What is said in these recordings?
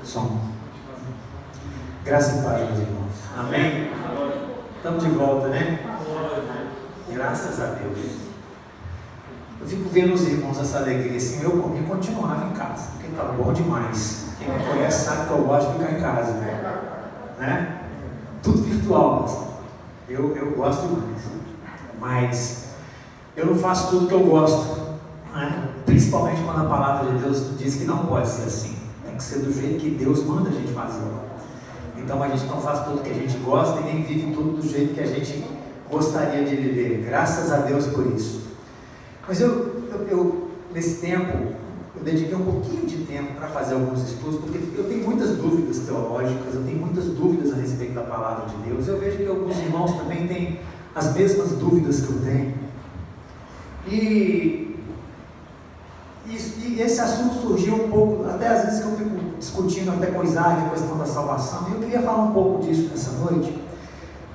Som. Graças a paz, meus irmãos. Amém? Estamos de volta, né? Graças a Deus. Eu fico vendo os irmãos essa alegria assim. Eu, por mim, continuava em casa, porque está bom demais. Quem me conhece sabe que eu gosto de ficar em casa, né? Tudo virtual, mas eu gosto demais. Mas eu não faço tudo que eu gosto, né? Principalmente quando a palavra de Deus diz que não pode ser assim. Tem que ser do jeito que Deus manda a gente fazer. Então a gente não faz tudo que a gente gosta e nem vive tudo do jeito que a gente gostaria de viver. Graças a Deus por isso. Mas eu nesse tempo, eu dediquei um pouquinho de tempo para fazer alguns estudos, porque eu tenho muitas dúvidas teológicas, eu tenho muitas dúvidas a respeito da palavra de Deus. Eu vejo que alguns irmãos também têm as mesmas dúvidas que eu tenho. E esse assunto surgiu um pouco, até às vezes que eu fico discutindo até com Isaac a questão da salvação, e eu queria falar um pouco disso nessa noite.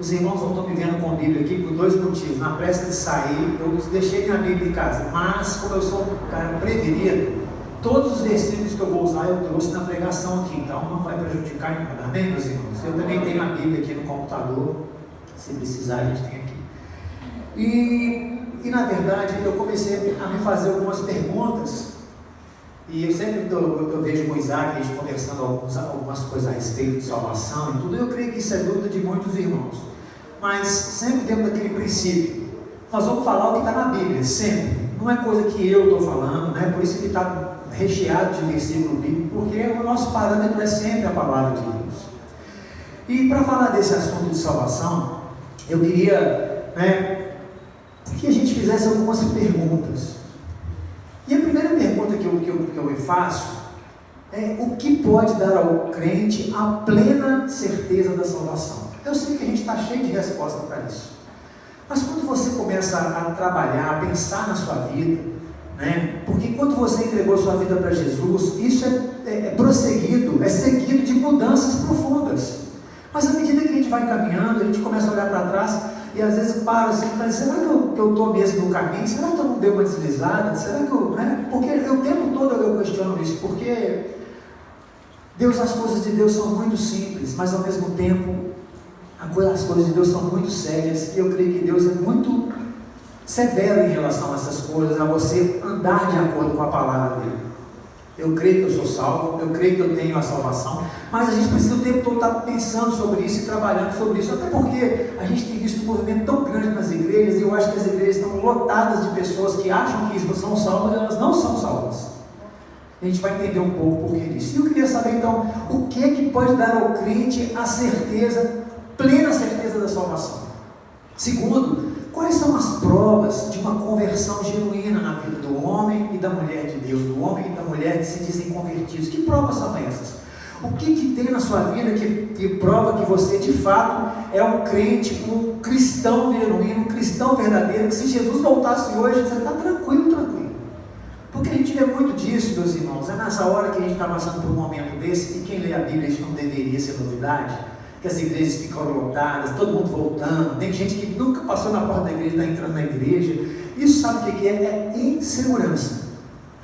Os irmãos não estão me vendo com a Bíblia aqui por dois motivos. Na pressa de sair, eu deixei minha Bíblia em casa, mas como eu sou um cara prevenido, todos os versículos que eu vou usar eu trouxe na pregação aqui, então não vai prejudicar em nada, amém, meus irmãos? Eu também tenho a Bíblia aqui no computador, se precisar a gente tem aqui. E na verdade eu comecei a me fazer algumas perguntas, e eu sempre eu vejo com o Isaac, a gente conversando algumas coisas a respeito de salvação e tudo. Eu creio que isso é dúvida de muitos irmãos, mas sempre dentro daquele princípio. Nós vamos falar o que está na Bíblia, sempre. Não é coisa que eu estou falando, né? Por isso que está recheado de versículo bíblico, porque o nosso parâmetro é sempre a palavra de Deus. E para falar desse assunto de salvação, eu queria, que a gente fizesse algumas perguntas. E a primeira pergunta que eu me faço é: o que pode dar ao crente a plena certeza da salvação? Eu sei que a gente está cheio de resposta para isso, mas quando você começa a trabalhar, a pensar na sua vida, porque quando você entregou sua vida para Jesus, isso é prosseguido, é seguido de mudanças profundas. Mas à medida que a gente vai caminhando, a gente começa a olhar para trás e às vezes para assim e fala: será que eu estou mesmo no caminho? Será que eu não dei uma deslizada? Será que eu... Porque o tempo todo eu questiono isso, porque as coisas de Deus são muito simples, mas ao mesmo tempo as coisas de Deus são muito sérias, e eu creio que Deus é muito severo em relação a essas coisas, a você andar de acordo com a palavra dele. Eu creio que eu sou salvo, eu creio que eu tenho a salvação, mas a gente precisa o tempo todo estar pensando sobre isso e trabalhando sobre isso, até porque a gente tem visto um movimento tão grande nas igrejas, e eu acho que as igrejas estão lotadas de pessoas que acham que são salvas, elas não são salvas. A gente vai entender um pouco por que disso. E eu queria saber então, o que pode dar ao crente a certeza, plena certeza da salvação? Segundo, quais são as provas de uma conversão genuína na vida do homem e da mulher de Deus, do homem e da mulher que se dizem convertidos? Que provas são essas? O que tem na sua vida que prova que você de fato é um crente, um cristão genuíno, um cristão verdadeiro, que se Jesus voltasse hoje, você está tranquilo. Porque a gente vê muito disso, meus irmãos, é nessa hora que a gente está passando por um momento desse, e quem lê a Bíblia, isso não deveria ser novidade, que as igrejas ficam lotadas, todo mundo voltando, tem gente que nunca passou na porta da igreja, está entrando na igreja. Isso sabe o que é? É insegurança.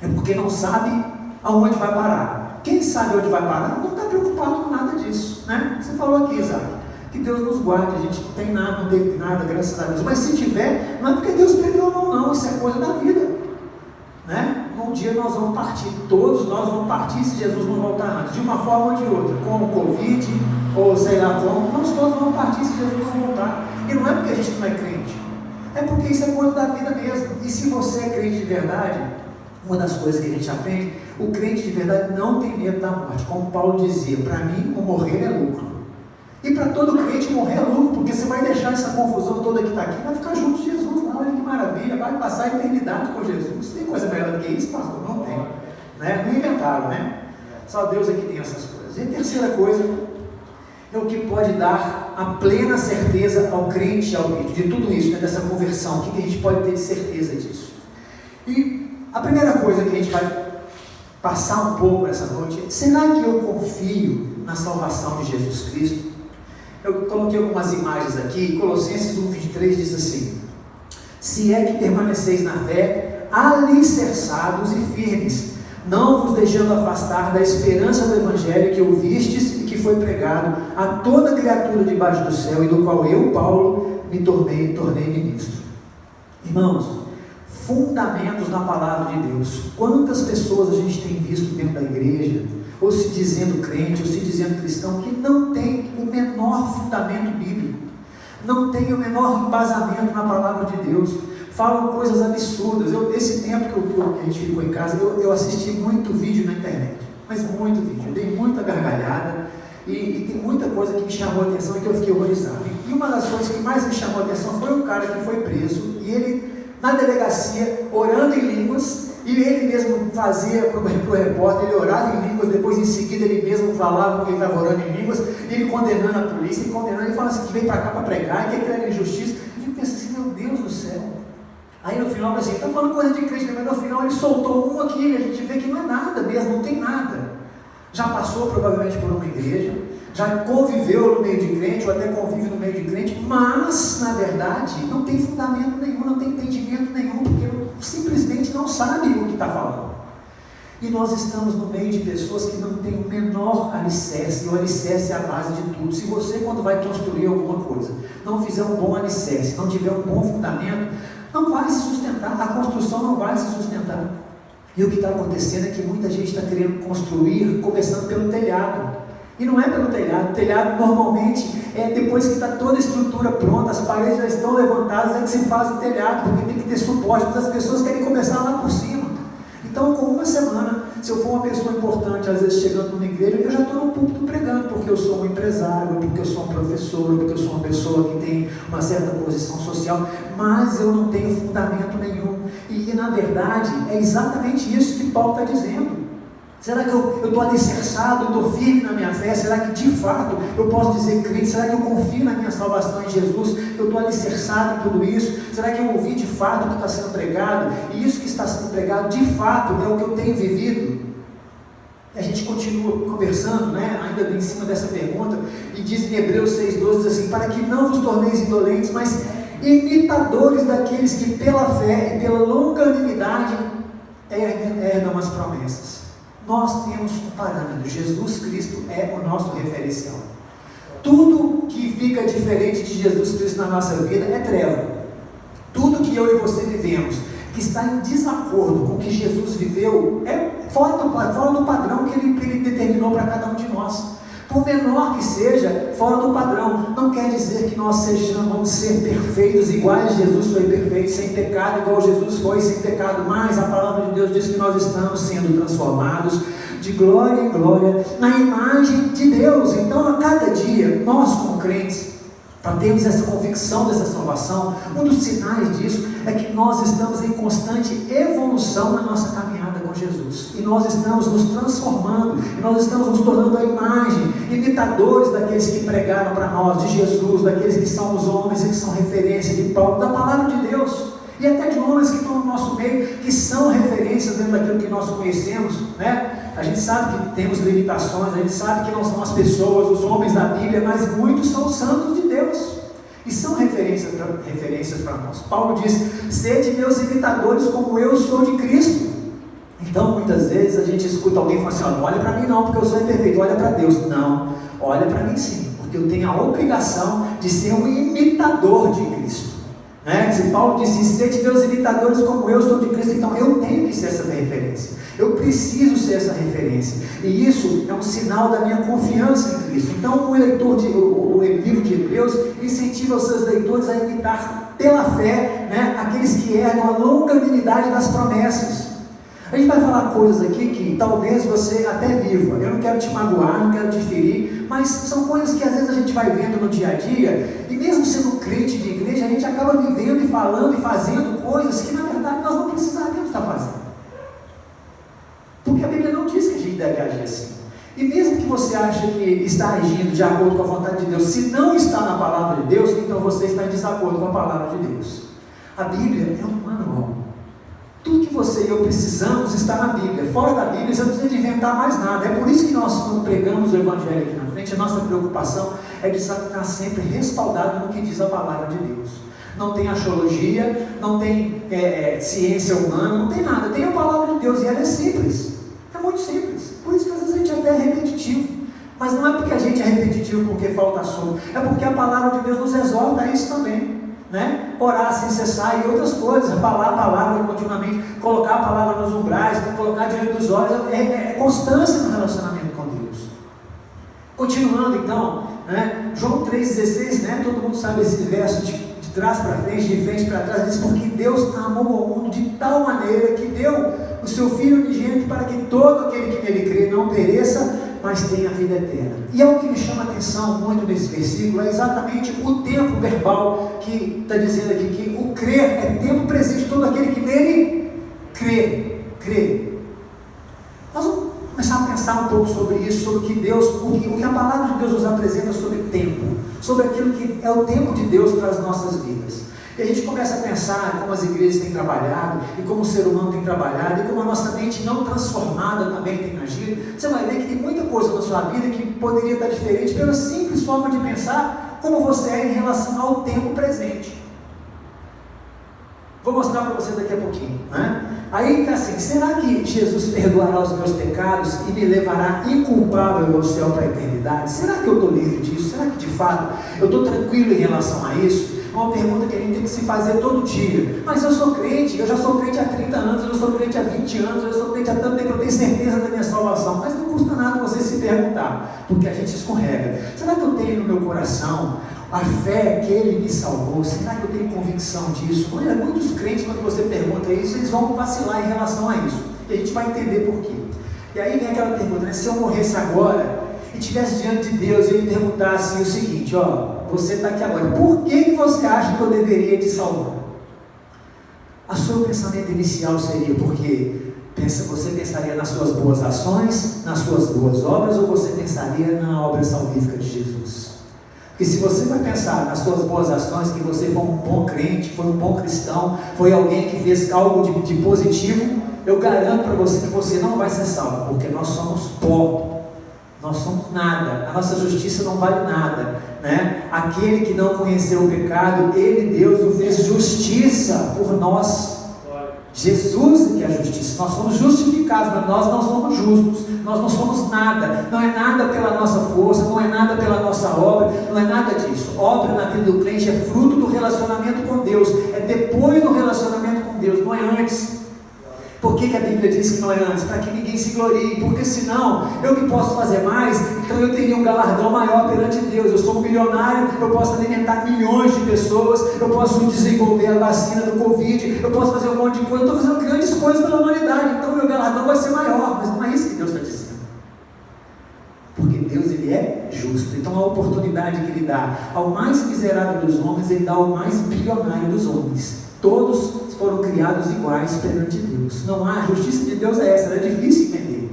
É porque não sabe aonde vai parar. Quem sabe onde vai parar não está preocupado com nada disso, Você falou aqui, Isaac, que Deus nos guarde, a gente não tem nada, não teve nada, graças a Deus, mas se tiver, não é porque Deus perdeu ou não, isso é coisa da vida, Um dia nós vamos partir, todos nós vamos partir se Jesus não voltar antes, de uma forma ou de outra, com o Covid, ou sei lá como, nós todos vamos partir se Jesus não voltar. E não é porque a gente não é crente, é porque isso é coisa da vida mesmo. E se você é crente de verdade, uma das coisas que a gente aprende, o crente de verdade não tem medo da morte. Como Paulo dizia: para mim o morrer é lucro. E para todo crente morrer é lucro, porque você vai deixar essa confusão toda que está aqui, vai ficar junto de Jesus lá, olha que maravilha, vai passar a eternidade com Jesus. Tem coisa melhor do que isso, pastor? Não tem, Não inventaram, Só Deus é que tem essas coisas. E a terceira coisa é o que pode dar a plena certeza ao crente, de tudo isso, dessa conversão. O que a gente pode ter de certeza disso? E a primeira coisa que a gente vai passar um pouco essa noite é: será que eu confio na salvação de Jesus Cristo? Eu coloquei algumas imagens aqui. Colossenses 1:23 diz assim: se é que permaneceis na fé, alicerçados e firmes, não vos deixando afastar da esperança do Evangelho que ouvistes e que foi pregado a toda criatura debaixo do céu, e do qual eu, Paulo, me tornei ministro. Irmãos, fundamentos na palavra de Deus. Quantas pessoas a gente tem visto dentro da igreja, ou se dizendo crente, ou se dizendo cristão, que não tem o menor fundamento bíblico, não tem o menor embasamento na palavra de Deus, falam coisas absurdas. Esse tempo que a gente ficou em casa, eu assisti muito vídeo na internet, mas muito vídeo, eu dei muita gargalhada, e tem muita coisa que me chamou a atenção e que eu fiquei horrorizado. E uma das coisas que mais me chamou a atenção foi um cara que foi preso, e ele, na delegacia, orando em línguas, e ele mesmo fazia para o repórter, ele orava em línguas, depois em seguida ele mesmo falava que ele estava orando em línguas, ele condenando a polícia, ele falava assim, que veio para cá para pregar, e que aquilo era injustiça. E eu pensei assim, meu Deus do céu. Aí no final, assim, está falando coisa de Cristo, mas no final ele soltou um aqui, e a gente vê que não é nada mesmo, não tem nada. Já passou provavelmente por uma igreja, já conviveu no meio de crente, ou até convive no meio de crente, mas, na verdade, não tem fundamento nenhum, não tem entendimento nenhum, porque simplesmente não sabe o que está falando. E nós estamos no meio de pessoas que não têm o menor alicerce, e o alicerce é a base de tudo. Se você, quando vai construir alguma coisa, não fizer um bom alicerce, não tiver um bom fundamento, não vai se sustentar, a construção não vai se sustentar. E o que está acontecendo é que muita gente está querendo construir, começando pelo telhado. E não é pelo telhado. O telhado normalmente é depois que está toda a estrutura pronta, as paredes já estão levantadas, é que se faz o telhado, porque tem que ter suporte, mas as pessoas querem começar lá por cima. Então, com uma semana, se eu for uma pessoa importante, às vezes chegando numa igreja, eu já estou no púlpito pregando, porque eu sou um empresário, porque eu sou um professor, porque eu sou uma pessoa que tem uma certa posição social, mas eu não tenho fundamento nenhum. E na verdade, é exatamente isso que Paulo está dizendo. Será que eu estou alicerçado, eu estou firme na minha fé? Será que de fato eu posso dizer crente? Será que eu confio na minha salvação em Jesus? Eu estou alicerçado em tudo isso? Será que eu ouvi de fato o que está sendo pregado? E isso que está sendo pregado de fato é o que eu tenho vivido? A gente continua conversando, né, ainda em cima dessa pergunta, e diz em Hebreus 6,12, diz assim, para que não vos torneis indolentes, mas imitadores daqueles que pela fé e pela longanimidade herdam as promessas. Nós temos um parâmetro, Jesus Cristo é o nosso referencial. Tudo que fica diferente de Jesus Cristo na nossa vida é treva. Tudo que eu e você vivemos, que está em desacordo com o que Jesus viveu, é fora do padrão que ele determinou para cada um de nós. Por menor que seja, fora do padrão. Não quer dizer que nós vamos ser perfeitos, iguais a Jesus foi perfeito, sem pecado, igual Jesus foi sem pecado, mas a palavra de Deus diz que nós estamos sendo transformados de glória em glória na imagem de Deus. Então, a cada dia, nós como crentes, para termos essa convicção dessa salvação, um dos sinais disso é que nós estamos em constante evolução na nossa caminhada com Jesus, e nós estamos nos transformando, e nós estamos nos tornando a imagem, imitadores daqueles que pregaram para nós, de Jesus, daqueles que são os homens e que são referência de Paulo, da palavra de Deus, e até de homens que estão no nosso meio, que são referências dentro daquilo que nós conhecemos, né? A gente sabe que temos limitações, a gente sabe que não são as pessoas, os homens da Bíblia, mas muitos são os santos de Deus, e são referências para nós. Paulo diz, sede meus imitadores como eu sou de Cristo. Então muitas vezes a gente escuta alguém falando assim, não olha para mim não, porque eu sou imperfeito, olha para Deus. Não, olha para mim sim, porque eu tenho a obrigação de ser um imitador de Cristo. Se Paulo disse, sede meus imitadores como eu sou de Cristo, então eu tenho que ser essa referência, eu preciso ser essa referência, e isso é um sinal da minha confiança em Cristo. Então o livro de Hebreus incentiva os seus leitores a imitar pela fé, aqueles que herdam a longanimidade das promessas. A gente vai falar coisas aqui que talvez você até viva, eu não quero te magoar, não quero te ferir, mas são coisas que às vezes a gente vai vendo no dia a dia, e mesmo sendo crente de igreja, a gente acaba vivendo e falando e fazendo coisas que na verdade nós não precisaríamos estar fazendo, porque a Bíblia não diz que a gente deve agir assim. E mesmo que você ache que está agindo de acordo com a vontade de Deus, se não está na palavra de Deus, então você está em desacordo com a palavra de Deus. A Bíblia é um manual. Tudo que você e eu precisamos está na Bíblia. Fora da Bíblia, você não precisa de inventar mais nada. É por isso que nós, quando pregamos o Evangelho aqui na frente, a nossa preocupação é de estar sempre respaldado no que diz a palavra de Deus. Não tem axiologia, não tem ciência humana, não tem nada. Tem a palavra de Deus e ela é simples. É muito simples. Por isso que às vezes a gente até é repetitivo. Mas não é porque a gente é repetitivo porque falta assunto. É porque a palavra de Deus nos exorta a isso também. Né? Orar sem cessar e outras coisas. Falar a palavra continuamente. Colocar a palavra nos umbrais. Colocar diante dos olhos. É constância no relacionamento com Deus. Continuando então. Né? João 3,16. Né? Todo mundo sabe esse verso de trás para frente, de frente para trás, diz: porque Deus amou o mundo de tal maneira que deu o seu Filho unigênito para que todo aquele que nele crê não pereça, mas tenha a vida eterna. E algo que me chama a atenção muito nesse versículo é exatamente o tempo verbal que está dizendo aqui, que o crer é tempo presente de todo aquele que nele crê. Nós vamos começar a pensar um pouco sobre isso, sobre o que a palavra de Deus nos apresenta sobre tempo, sobre aquilo que é o tempo de Deus para as nossas vidas. E a gente começa a pensar como as igrejas têm trabalhado, e como o ser humano tem trabalhado, e como a nossa mente não transformada também tem agido. Você vai ver que tem muita coisa na sua vida que poderia estar diferente pela simples forma de pensar como você é em relação ao tempo presente. Vou mostrar para você daqui a pouquinho, né? Aí está assim: será que Jesus perdoará os meus pecados e me levará inculpável ao céu para a eternidade? Será que eu estou livre disso? Será que de fato eu estou tranquilo em relação a isso? É uma pergunta que a gente tem que se fazer todo dia. Mas eu sou crente, eu já sou crente há 30 anos, eu sou crente há 20 anos, eu sou crente há tanto tempo, eu tenho certeza da minha salvação. Mas não custa nada você se perguntar, porque a gente escorrega. Será que eu tenho no meu coração a fé que Ele me salvou? Será que eu tenho convicção disso? Olha, muitos crentes, quando você pergunta isso, eles vão vacilar em relação a isso. E a gente vai entender por quê. E aí vem aquela pergunta, né? Se eu morresse agora e estivesse diante de Deus e Ele perguntasse o seguinte: você está aqui agora, por que você acha que eu deveria te salvar? O seu pensamento inicial seria porque você pensaria nas suas boas ações, nas suas boas obras, ou você pensaria na obra salvífica de Jesus? Porque se você vai pensar nas suas boas ações, que você foi um bom crente, foi um bom cristão, foi alguém que fez algo de positivo, eu garanto para você que você não vai ser salvo, porque nós somos pó. Nós somos nada, a nossa justiça não vale nada, né? Aquele que não conheceu o pecado, Deus o fez justiça por nós. Jesus que é a justiça. Nós somos justificados, mas nós não somos justos, nós não somos nada. Não é nada pela nossa força, não é nada pela nossa obra, não é nada disso. Obra na vida do crente é fruto do relacionamento com Deus, é depois do relacionamento com Deus, não é antes. Por que a Bíblia diz que não é antes? Para que ninguém se glorie, porque senão, eu que posso fazer mais, então eu teria um galardão maior perante Deus. Eu sou um milionário, eu posso alimentar milhões de pessoas, eu posso desenvolver a vacina do Covid, eu posso fazer um monte de coisa, eu estou fazendo grandes coisas pela humanidade, então meu galardão vai ser maior, mas não é isso que Deus está dizendo. Porque Deus, Ele é justo, então a oportunidade que Ele dá ao mais miserável dos homens, Ele dá ao mais bilionário dos homens. Todos foram criados iguais perante Deus. Não há, a justiça de Deus é essa, é difícil entender.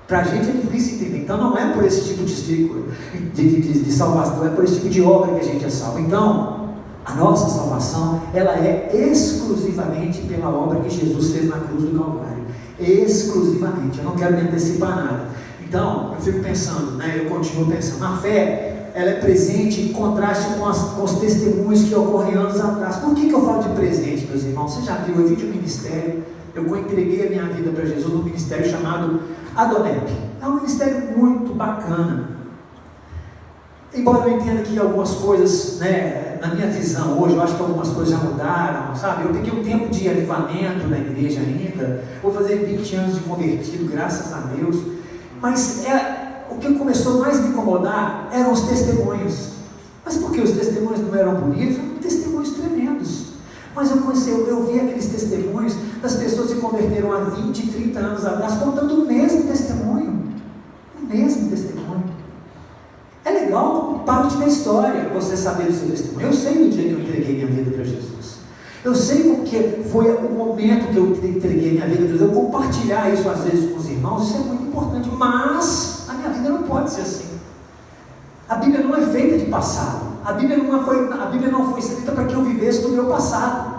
Para a gente é difícil entender. Então não é por esse tipo de salvação, é por esse tipo de obra que a gente é salvo. Então, a nossa salvação, ela é exclusivamente pela obra que Jesus fez na cruz do Calvário. Exclusivamente. Eu não quero me antecipar nada. Então, eu fico pensando, né? Eu continuo pensando. A fé, ela é presente em contraste com os testemunhos que ocorrem anos atrás. Por que eu falo de presente, meus irmãos? Você já viu, eu vim de um ministério, eu entreguei a minha vida para Jesus num ministério chamado Adonep. É um ministério muito bacana. Embora eu entenda que algumas coisas, né, na minha visão hoje, eu acho que algumas coisas já mudaram, sabe? Eu peguei um tempo de avivamento na igreja ainda, vou fazer 20 anos de convertido, graças a Deus, mas o que começou mais a me incomodar eram os testemunhos. Mas por que os testemunhos não eram bonitos? Eram testemunhos tremendos. Mas eu vi aqueles testemunhos das pessoas que se converteram há 20, 30 anos atrás, contando o mesmo testemunho. O mesmo testemunho. É legal como parte da história você saber do seu testemunho. Eu sei do dia que eu entreguei minha vida para Jesus. Eu sei porque foi o momento que eu entreguei minha vida para Jesus. Eu compartilhar isso às vezes com os irmãos, isso é muito importante. Mas a minha vida não pode ser assim. A Bíblia não é feita de passado. A Bíblia não foi escrita para que eu vivesse do meu passado.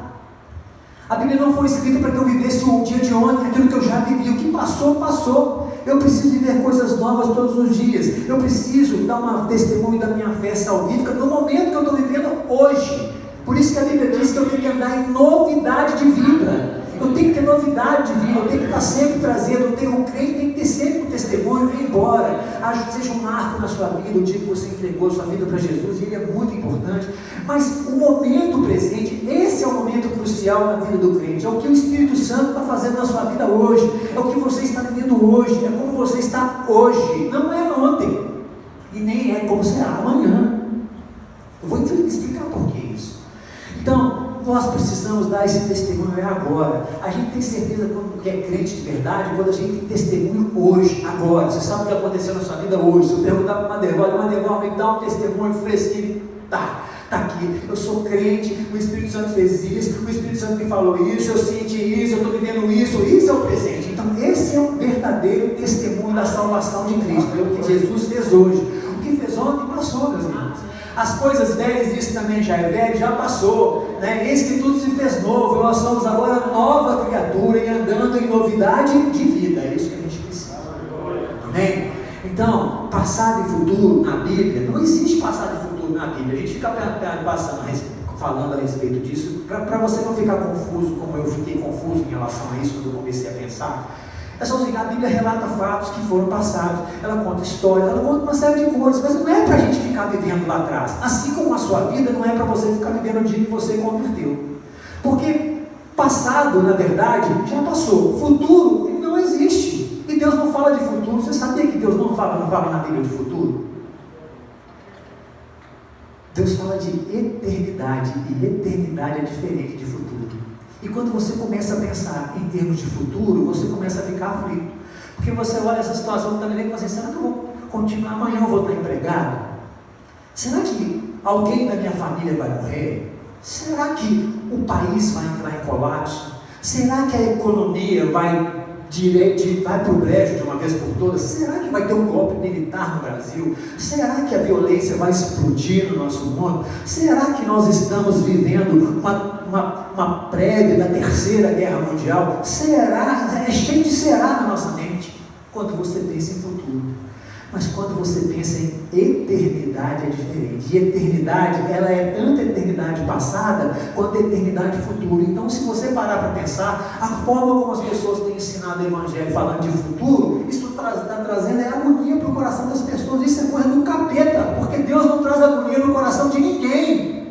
A Bíblia não foi escrita para que eu vivesse o dia de ontem, aquilo que eu já vivi. O que passou, passou. Eu preciso viver coisas novas todos os dias. Eu preciso dar uma testemunho da minha fé salvífica no momento que eu estou vivendo hoje. Por isso que a Bíblia diz que eu tenho que andar em novidade de vida. Eu tenho que ter novidade de vida, eu tenho que estar sempre trazendo, o crente tem que ter sempre um testemunho, embora seja um marco na sua vida, o dia que você entregou sua vida para Jesus, e ele é muito importante, mas o momento presente, esse é o momento crucial na vida do crente, é o que o Espírito Santo está fazendo na sua vida hoje, é o que você está vivendo hoje, é como você está hoje, não é ontem, e nem é como será amanhã. Eu vou explicar por que isso. Então, nós precisamos dar esse testemunho agora. A gente tem certeza que é crente de verdade quando a gente tem testemunho hoje, agora. Você sabe o que aconteceu na sua vida hoje. Se eu perguntar para o Madeval, me dá um testemunho fresquinho. Tá aqui, eu sou crente, o Espírito Santo fez isso, o Espírito Santo me falou isso, eu senti isso, eu estou vivendo isso é o presente. Então esse é o verdadeiro testemunho da salvação de Cristo, é o que Jesus fez hoje. O que fez ontem passou, meus irmãos. As coisas velhas, isso também já é velho, já passou, né? Eis que tudo se fez novo, nós somos agora nova criatura e andando em novidade de vida, é isso que a gente precisa. Amém? Então, passado e futuro na Bíblia, não existe passado e futuro na Bíblia, a gente fica falando a respeito disso, para você não ficar confuso, como eu fiquei confuso em relação a isso quando eu comecei a pensar. É só assim, a Bíblia relata fatos que foram passados, ela conta histórias, ela conta uma série de coisas, mas não é para a gente ficar vivendo lá atrás, assim como a sua vida não é para você ficar vivendo o dia que você converteu, porque passado, na verdade, já passou, futuro não existe, e Deus não fala de futuro. Você sabia que Deus não fala na Bíblia de futuro? Deus fala de eternidade, e eternidade é diferente de futuro. E quando você começa a pensar em termos de futuro, você começa a ficar aflito. Porque você olha essa situação que está vivendo e fala assim, será que eu vou continuar, amanhã eu vou estar empregado? Será que alguém da minha família vai morrer? Será que o país vai entrar em colapso? Será que a economia vai para o brejo de uma vez por todas? Será que vai ter um golpe militar no Brasil? Será que a violência vai explodir no nosso mundo? Será que nós estamos vivendo uma prévia da terceira guerra mundial? Será? É cheio de será na nossa mente quando você pensa em futuro. Mas quando você pensa em eternidade é diferente. E eternidade, ela é tanto eternidade passada quanto eternidade futura. Então, se você parar para pensar, a forma como as pessoas têm ensinado o Evangelho falando de futuro, isso está trazendo agonia para o coração das pessoas. Isso é coisa do capeta, porque Deus não traz agonia no coração de ninguém.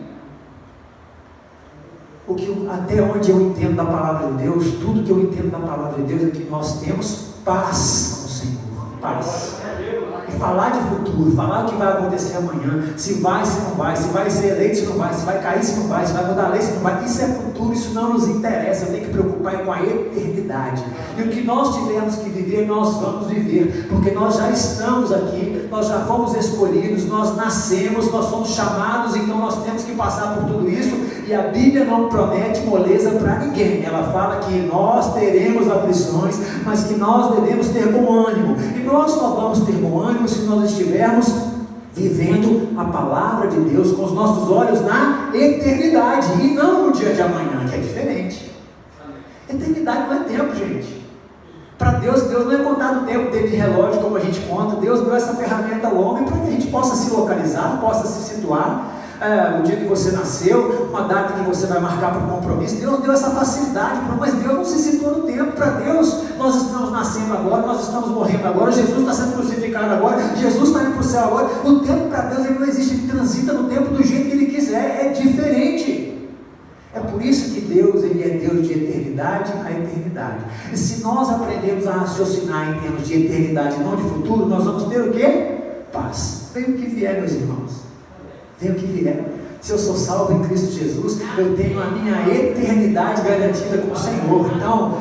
Até onde eu entendo da palavra de Deus, tudo que eu entendo da palavra de Deus é que nós temos paz com o Senhor. Paz. E falar de futuro, falar o que vai acontecer amanhã, se vai, se não vai, se vai ser eleito, se não vai, se vai cair, se não vai, se vai mudar a lei, se não vai, isso é futuro, isso não nos interessa. Eu tenho que preocupar com a eternidade, e o que nós tivermos que viver, nós vamos viver, porque nós já estamos aqui, nós já fomos escolhidos, nós nascemos, nós somos chamados, então nós temos que passar por tudo isso. E a Bíblia não promete moleza para ninguém. Ela fala que nós teremos aflições, mas que nós devemos ter bom ânimo. E nós só vamos ter bom ânimo se nós estivermos vivendo a palavra de Deus com os nossos olhos na eternidade e não no dia de amanhã, que é diferente. Eternidade não é tempo, gente. Para Deus não é contado o tempo dele de relógio como a gente conta. Deus deu essa ferramenta ao homem para que a gente possa se localizar, possa se situar. O dia que você nasceu, uma data que você vai marcar para o compromisso. Deus deu essa facilidade, mas Deus não se situa no tempo. Para Deus, nós estamos nascendo agora, nós estamos morrendo agora, Jesus está sendo crucificado agora, Jesus está indo para o céu agora. O tempo para Deus ele não existe, ele transita no tempo do jeito que ele quiser, é diferente. É por isso que Deus ele é Deus de eternidade a eternidade. E se nós aprendemos a raciocinar em termos de eternidade e não de futuro, nós vamos ter o quê? Paz. Venha o que vier, meus irmãos. Venha o que vier. Se eu sou salvo em Cristo Jesus, eu tenho a minha eternidade garantida com o Senhor. Então,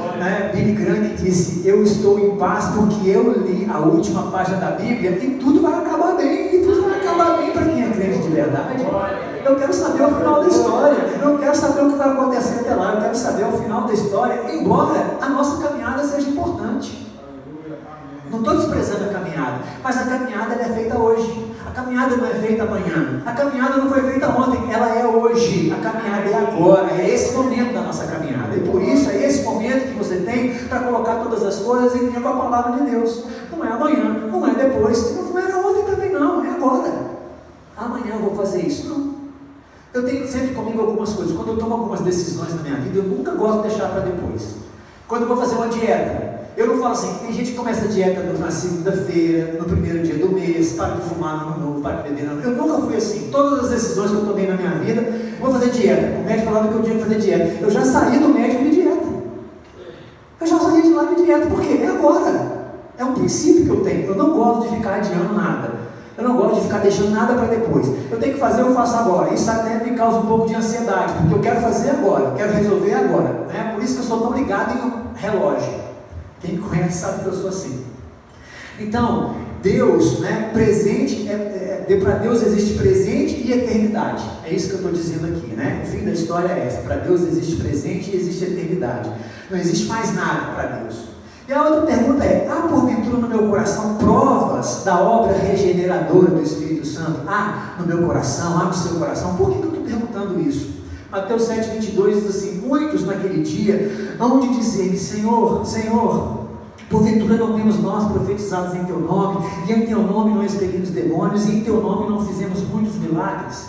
Billy Graham disse, eu estou em paz porque eu li a última página da Bíblia e tudo vai acabar bem, e tudo vai acabar bem para quem é crente de verdade. Eu quero saber o final da história, eu não quero saber o que vai acontecer até lá, eu quero saber o final da história, embora a nossa caminhada seja importante. Não estou desprezando a caminhada, mas a caminhada ela é feita hoje. A caminhada não é feita amanhã. A caminhada não foi feita ontem, ela é hoje. A caminhada é agora, é esse momento da nossa caminhada. E por isso é esse momento que você tem para colocar todas as coisas em linha com a palavra de Deus. Não é amanhã, não é depois, não era ontem também não, é agora. Amanhã eu vou fazer isso, não. Eu tenho sempre comigo algumas coisas. Quando eu tomo algumas decisões na minha vida, eu nunca gosto de deixar para depois. Quando eu vou fazer uma dieta, eu não falo assim, tem gente que começa a dieta na segunda-feira, no primeiro dia do mês, para de fumar no ano novo, para de beber no ano novo. Eu nunca fui assim. Todas as decisões que eu tomei na minha vida, vou fazer dieta. O médico falava que eu tinha que fazer dieta. Eu já saí do médico de dieta. Eu já saí de lá de dieta. Por quê? É agora. É um princípio que eu tenho. Eu não gosto de ficar adiando nada. Eu não gosto de ficar deixando nada para depois. Eu tenho que fazer, eu faço agora. Isso até me causa um pouco de ansiedade, porque eu quero fazer agora, eu quero resolver agora. Né? Por isso que eu sou tão ligado em relógio. Quem me conhece sabe que eu sou assim. Então, Deus, né, presente, para Deus existe presente e eternidade. É isso que eu estou dizendo aqui, né? O fim da história é essa. Para Deus existe presente e existe eternidade. Não existe mais nada para Deus. E a outra pergunta é: há porventura no meu coração provas da obra regeneradora do Espírito Santo? Há no meu coração, há no seu coração? Por que eu estou perguntando isso? Mateus 7,22 diz assim: muitos naquele dia hão de dizer-me, Senhor, Senhor, porventura não temos nós profetizados em teu nome, e em teu nome não expelimos demônios, e em teu nome não fizemos muitos milagres?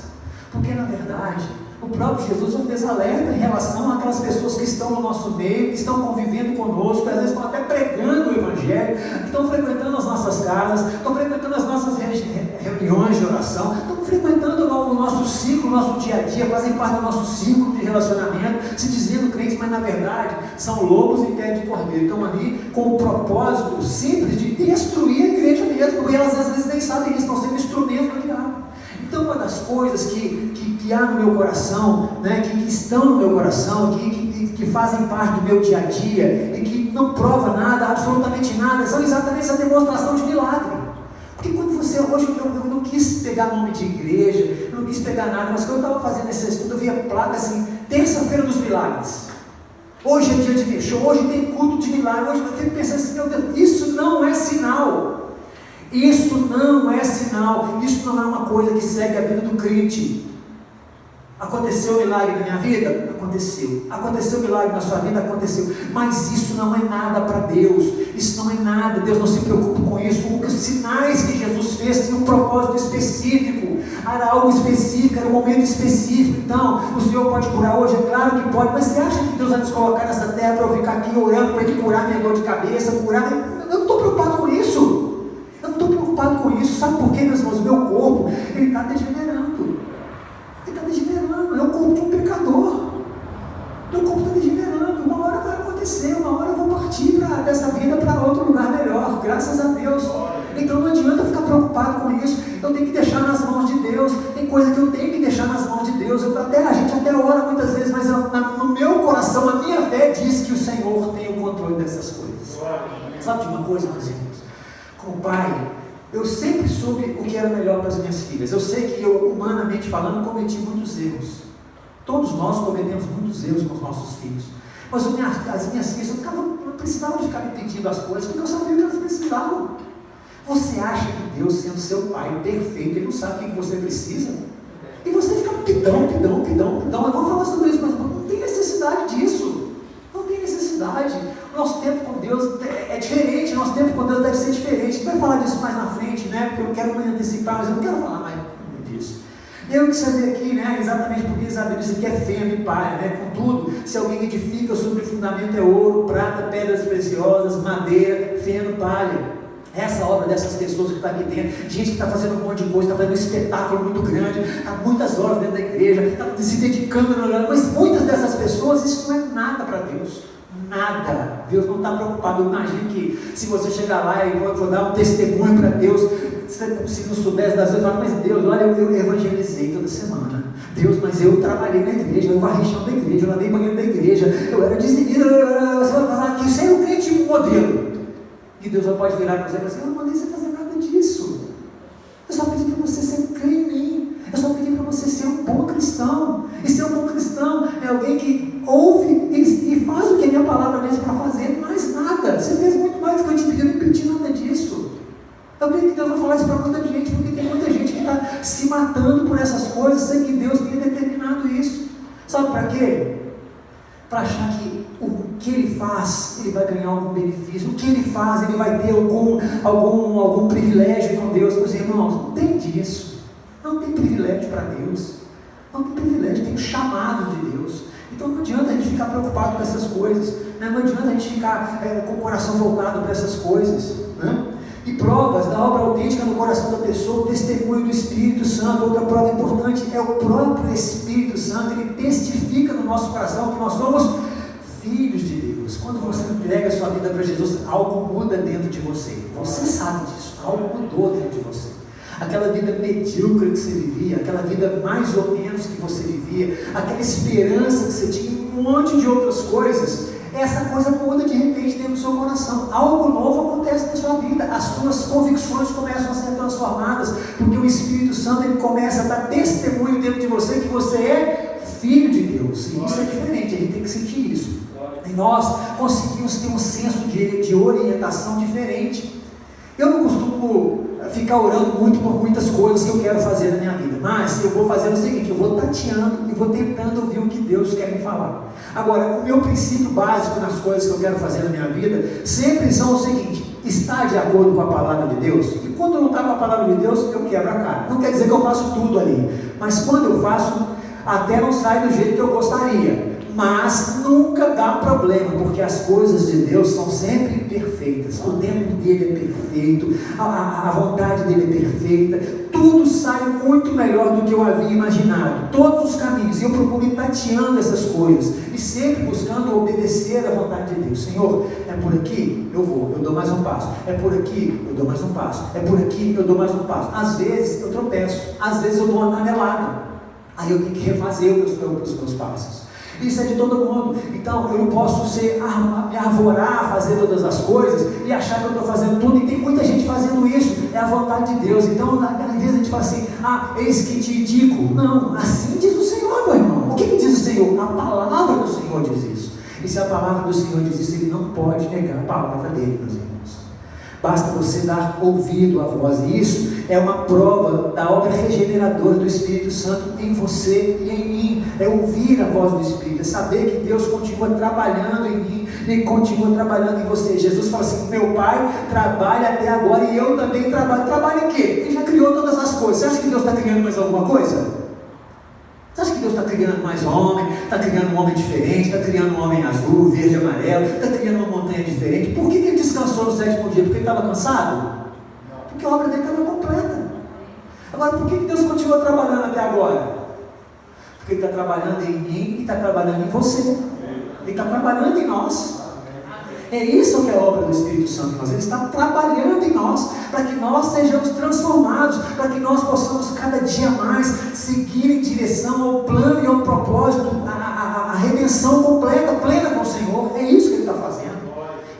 Porque na verdade o próprio Jesus já fez alerta em relação àquelas pessoas que estão no nosso meio, que estão convivendo conosco, que às vezes estão até pregando o Evangelho, que estão frequentando as nossas casas, estão frequentando as nossas reuniões de oração, estão frequentando o nosso ciclo, o nosso dia a dia, fazem parte do nosso ciclo de relacionamento, se dizendo crentes, mas na verdade são lobos em pé de cordeiro. Estão ali com o propósito simples de destruir a igreja mesmo, porque elas às vezes nem sabem que estão sendo instrumentos do diabo. Então, uma das coisas que há no meu coração, né, que estão no meu coração, que fazem parte do meu dia a dia e que não prova nada, absolutamente nada, são exatamente essa demonstração de milagre. Porque quando você, hoje eu não quis pegar nome de igreja, eu não quis pegar nada, mas quando eu estava fazendo esse estudo, eu via placa assim: terça-feira dos milagres. Hoje é dia de mexer, hoje tem culto de milagre. Hoje eu fico pensando assim: meu Deus, isso não é sinal. Isso não é sinal, isso não é uma coisa que segue a vida do crente. Aconteceu um milagre na minha vida? Aconteceu. Aconteceu um milagre na sua vida? Aconteceu. Mas isso não é nada para Deus. Isso não é nada. Deus não se preocupa com isso. Os sinais que Jesus fez tinham um propósito específico. Era algo específico, era um momento específico. Então, o Senhor pode curar hoje? É claro que pode. Mas você acha que Deus vai nos colocar nessa terra para eu ficar aqui orando para Ele curar minha dor de cabeça, curar? Eu não estou preocupado com isso. Eu não estou preocupado com isso. Sabe por quê, meus irmãos? O meu corpo, ele está degenerando. Ele está degenerando. É o corpo de um pecador. Meu corpo está degenerando. Uma hora vai acontecer. Uma hora eu vou partir dessa vida para outro lugar melhor. Graças a Deus. Então não adianta ficar preocupado com isso. Eu tenho que deixar nas mãos de Deus. Tem coisa que eu tenho que deixar nas mãos de Deus. A gente até ora muitas vezes, mas no meu coração, a minha fé diz que o Senhor tem o controle dessas coisas. Sabe de uma coisa, meus irmãos? Como pai, eu sempre soube o que era melhor para as minhas filhas. Eu sei que eu, humanamente falando, cometi muitos erros. Todos nós cometemos muitos erros com os nossos filhos. Mas as minhas filhas não precisavam de ficar me pedindo as coisas, porque eu sabia que elas precisavam. Você acha que Deus, sendo seu pai perfeito, Ele não sabe o que você precisa? E você fica pidão. Eu vou falar sobre isso, mas não tem necessidade disso. Não tem necessidade. O nosso tempo com Deus é diferente, o nosso tempo com Deus deve ser diferente. A gente vai falar disso mais na frente, né? Porque eu quero me antecipar, mas eu não quero falar mais disso. Eu que saber aqui, né? Exatamente porque Isabel disse que é fêmea e palha, né? Contudo, se alguém edifica sobre o fundamento é ouro, prata, pedras preciosas, madeira, feno, palha. Essa obra dessas pessoas que está aqui dentro, gente que está fazendo um monte de coisa, está fazendo um espetáculo muito grande, está muitas horas dentro da igreja, está se dedicando, mas muitas dessas pessoas, isso não é nada para Deus. Nada. Deus não está preocupado. Eu imagino que se você chegar lá e vou dar um testemunho para Deus, se não soubesse das vezes, mas Deus, olha, eu evangelizei toda semana. Deus, mas eu trabalhei na igreja, eu varri chão da igreja, eu lavei banheiro da igreja, eu era dizimista, você vai falar que você é um crente modelo. E Deus não pode virar para você e falar assim: eu não mandei você fazer nada disso. Eu só pedi para você ser crente em mim. Eu só pedi para você ser um bom cristão. E ser um bom cristão é alguém que ouve e faz o que a minha palavra diz para fazer, mais nada. Você fez muito mais do que eu te pedi, eu não pedi nada disso. Eu creio que Deus vai falar isso para muita gente, porque tem muita gente que está se matando por essas coisas, sem que Deus tenha determinado isso. Sabe para quê? Para achar que o que ele faz, ele vai ganhar algum benefício. O que ele faz, ele vai ter algum privilégio com Deus. Meus irmãos, não tem disso. Não tem privilégio para Deus. Não tem privilégio, tem o chamado de Deus. Então não adianta a gente ficar preocupado com essas coisas, né? Não adianta a gente ficar com o coração voltado para essas coisas, né? E provas da obra autêntica no coração da pessoa, o testemunho do Espírito Santo. Outra prova importante é o próprio Espírito Santo. Ele testifica no nosso coração que nós somos filhos de Deus. Quando você entrega a sua vida para Jesus, algo muda dentro de você. Você sabe disso, algo mudou dentro de você. Aquela vida medíocre que você vivia, aquela vida mais ou menos que você vivia, aquela esperança que você tinha em um monte de outras coisas, essa coisa muda de repente dentro do seu coração. Algo novo acontece na sua vida, as suas convicções começam a ser transformadas, porque o Espírito Santo ele começa a dar testemunho dentro de você que você é filho de Deus. E isso é diferente, a gente tem que sentir isso. E nós conseguimos ter um senso de orientação diferente. Eu não costumo ficar orando muito por muitas coisas que eu quero fazer na minha vida, mas eu vou fazer o seguinte: eu vou tateando e vou tentando ouvir o que Deus quer me falar. Agora, o meu princípio básico nas coisas que eu quero fazer na minha vida sempre são o seguinte: está de acordo com a palavra de Deus? E quando não está com a palavra de Deus, eu quebro a cara. Não quer dizer que eu faço tudo ali, mas quando eu faço, até não sai do jeito que eu gostaria. Mas nunca dá problema, porque as coisas de Deus são sempre perfeitas. O tempo dele é perfeito, a vontade dele é perfeita, tudo sai muito melhor do que eu havia imaginado, todos os caminhos. E eu procuro ir tateando essas coisas e sempre buscando obedecer à vontade de Deus. Senhor, é por aqui? Eu vou, eu dou mais um passo. É por aqui? Eu dou mais um passo. É por aqui? Eu dou mais um passo. Às vezes eu tropeço, às vezes eu dou uma canelada, aí eu tenho que refazer os meus passos. Isso é de todo mundo. Então eu não posso me arvorar a fazer todas as coisas e achar que eu estou fazendo tudo, e tem muita gente fazendo isso. É a vontade de Deus. Então às vezes a gente fala assim: eis que te indico. Não, assim diz o Senhor, meu irmão. O que diz o Senhor? A palavra do Senhor diz isso. E se a palavra do Senhor diz isso, ele não pode negar a palavra dele, meus irmãos. Basta você dar ouvido à voz, e isso é uma prova da obra regeneradora do Espírito Santo em você e em mim. É ouvir a voz do Espírito, é saber que Deus continua trabalhando em mim e continua trabalhando em você. Jesus fala assim: meu Pai trabalha até agora e eu também trabalho. Trabalha em quê? Ele já criou todas as coisas. Você acha que Deus está criando mais alguma coisa? Você acha que Deus está criando mais homem? Está criando um homem diferente? Está criando um homem azul, verde, amarelo? Está criando uma montanha diferente? Por que ele descansou no 7º dia? Porque ele estava cansado? Porque a obra dele estava completa. Agora, por que Deus continua trabalhando até agora? Porque ele está trabalhando em mim e está trabalhando em você. Ele está trabalhando em nós. É isso que é a obra do Espírito Santo em nós. Ele está trabalhando em nós, para que nós sejamos transformados, para que nós possamos cada dia mais seguir em direção ao plano e ao propósito, a redenção completa, plena com o Senhor. É isso que ele está fazendo.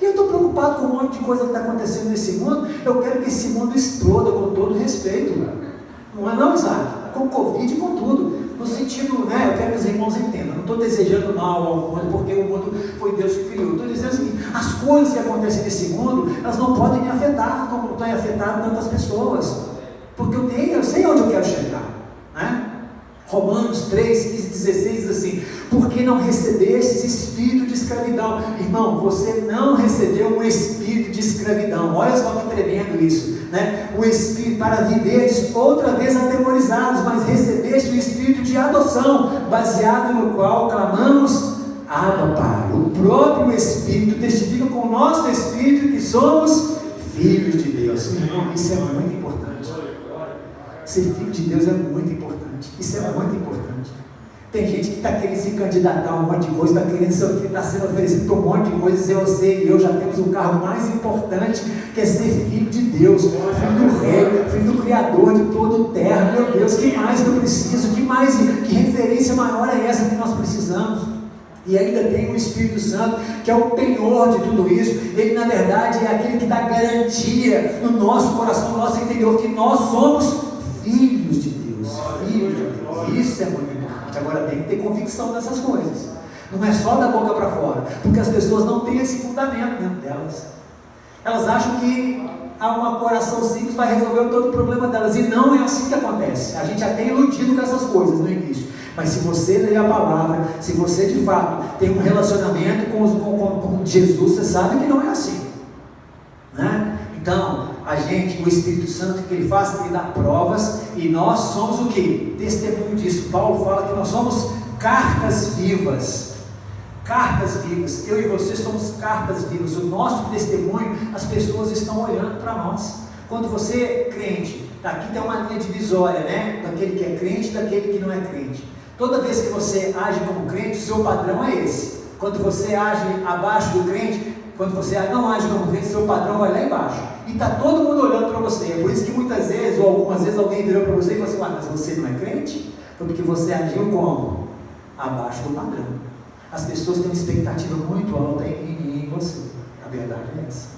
E eu estou preocupado com um monte de coisa que está acontecendo nesse mundo. Eu quero que esse mundo exploda, com todo respeito. Não é não, Isaac? Com Covid e com tudo. No sentido, eu quero que os irmãos entendam. Não estou desejando mal ao mundo, porque o mundo foi Deus que criou. Estou dizendo o seguinte: as coisas que acontecem nesse mundo, elas não podem me afetar como têm afetado tantas pessoas. Porque eu sei onde eu quero chegar, né? Romanos 3, 15, 16 diz assim: porque não recebestes espírito de escravidão. Irmão, você não recebeu um espírito de escravidão. Olha só que tremendo isso, né? O espírito para viverdes outra vez atemorizados, mas recebeste o espírito de adoção, baseado no qual clamamos: Abba, Pai. O próprio Espírito testifica com o nosso espírito que somos filhos de Deus. Irmão, isso é muito importante. Ser filho de Deus é muito importante. Isso é muito importante. Tem gente que está querendo se candidatar a um monte de coisa, está sendo oferecido para um monte de coisa. Você e eu já temos o cargo mais importante, que é ser filho de Deus, filho do Rei, filho do Criador de todo o terra. Meu Deus, que mais que eu preciso? Que referência maior é essa que nós precisamos? E ainda tem o Espírito Santo, que é o penhor de tudo isso. Ele, na verdade, é aquele que dá garantia no nosso coração, no nosso interior, que nós somos filhos de Deus. Filhos de Deus. Isso é muito importante. Agora tem que ter convicção dessas coisas. Não é só da boca para fora, porque as pessoas não têm esse fundamento dentro delas. Elas acham que uma oração simples vai resolver todo o problema delas, e não é assim que acontece. A gente até é iludido com essas coisas no início. Mas se você ler a palavra, se você de fato tem um relacionamento com Jesus, você sabe que não é assim, né? Então, a gente, o Espírito Santo, que ele faz? Ele dá provas, e nós somos o quê? Testemunho disso. Paulo fala que nós somos cartas vivas. Cartas vivas. Eu e você somos cartas vivas. O nosso testemunho, as pessoas estão olhando para nós. Quando você, crente, aqui tem uma linha divisória, né? Daquele que é crente e daquele que não é crente. Toda vez que você age como crente, o seu padrão é esse. Quando você age abaixo do crente, quando você não age como crente, seu padrão vai lá embaixo. E está todo mundo olhando para você. É por isso que muitas vezes, ou algumas vezes, alguém virou para você e falou assim: mas você não é crente? Foi porque você agiu como? Abaixo do padrão. As pessoas têm uma expectativa muito alta em você. A verdade é essa.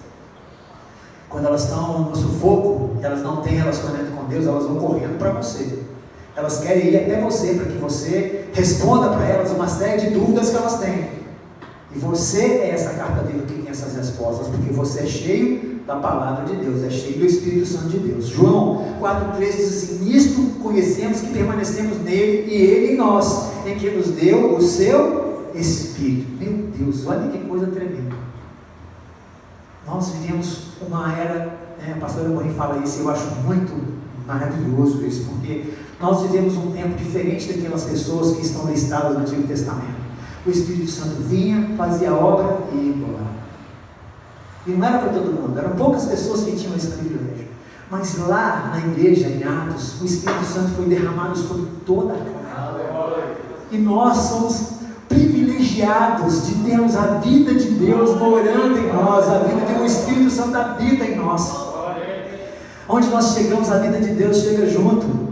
Quando elas estão no sufoco, elas não têm relacionamento com Deus, elas vão correndo para você. Elas querem ir até você para que você responda para elas uma série de dúvidas que elas têm. E você é essa carta viva que tem essas respostas, porque você é cheio da palavra de Deus, é cheio do Espírito Santo de Deus. João 4,3 diz assim: nisto conhecemos que permanecemos nele e ele em nós, em que nos deu o seu Espírito. Meu Deus, olha que coisa tremenda. Nós vivemos uma era, a pastora Morim fala isso, eu acho muito maravilhoso isso, porque nós vivemos um tempo diferente daquelas pessoas que estão listadas no Antigo Testamento. O Espírito Santo vinha, fazia a obra e ia embora. E não era para todo mundo, eram poucas pessoas que tinham esse privilégio. Mas lá na igreja, em Atos, o Espírito Santo foi derramado sobre toda a carne. E nós somos privilegiados de termos a vida de Deus morando em nós, a vida de um Espírito Santo habita em nós. Onde nós chegamos, a vida de Deus chega junto.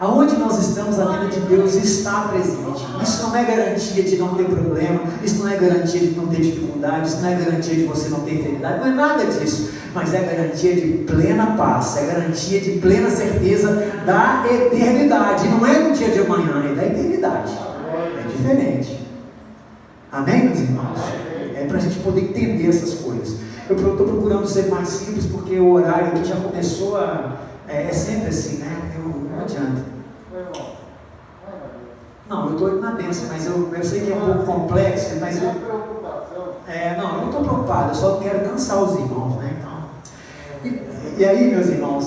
Aonde nós estamos, a vida de Deus está presente. Isso não é garantia de não ter problema, isso não é garantia de não ter dificuldade, isso não é garantia de você não ter enfermidade, não é nada disso. Mas é garantia de plena paz, é garantia de plena certeza da eternidade. E não é no dia de amanhã, é da eternidade. É diferente. Amém, meus irmãos? É para a gente poder entender essas coisas. Eu estou procurando ser mais simples, porque o horário aqui já começou a... É sempre assim, né? Não adianta. Não, eu estou indo na bênção, mas eu sei que é um pouco complexo, mas eu... não, eu não estou preocupado, eu só quero cansar os irmãos, né? Então, e aí, meus irmãos,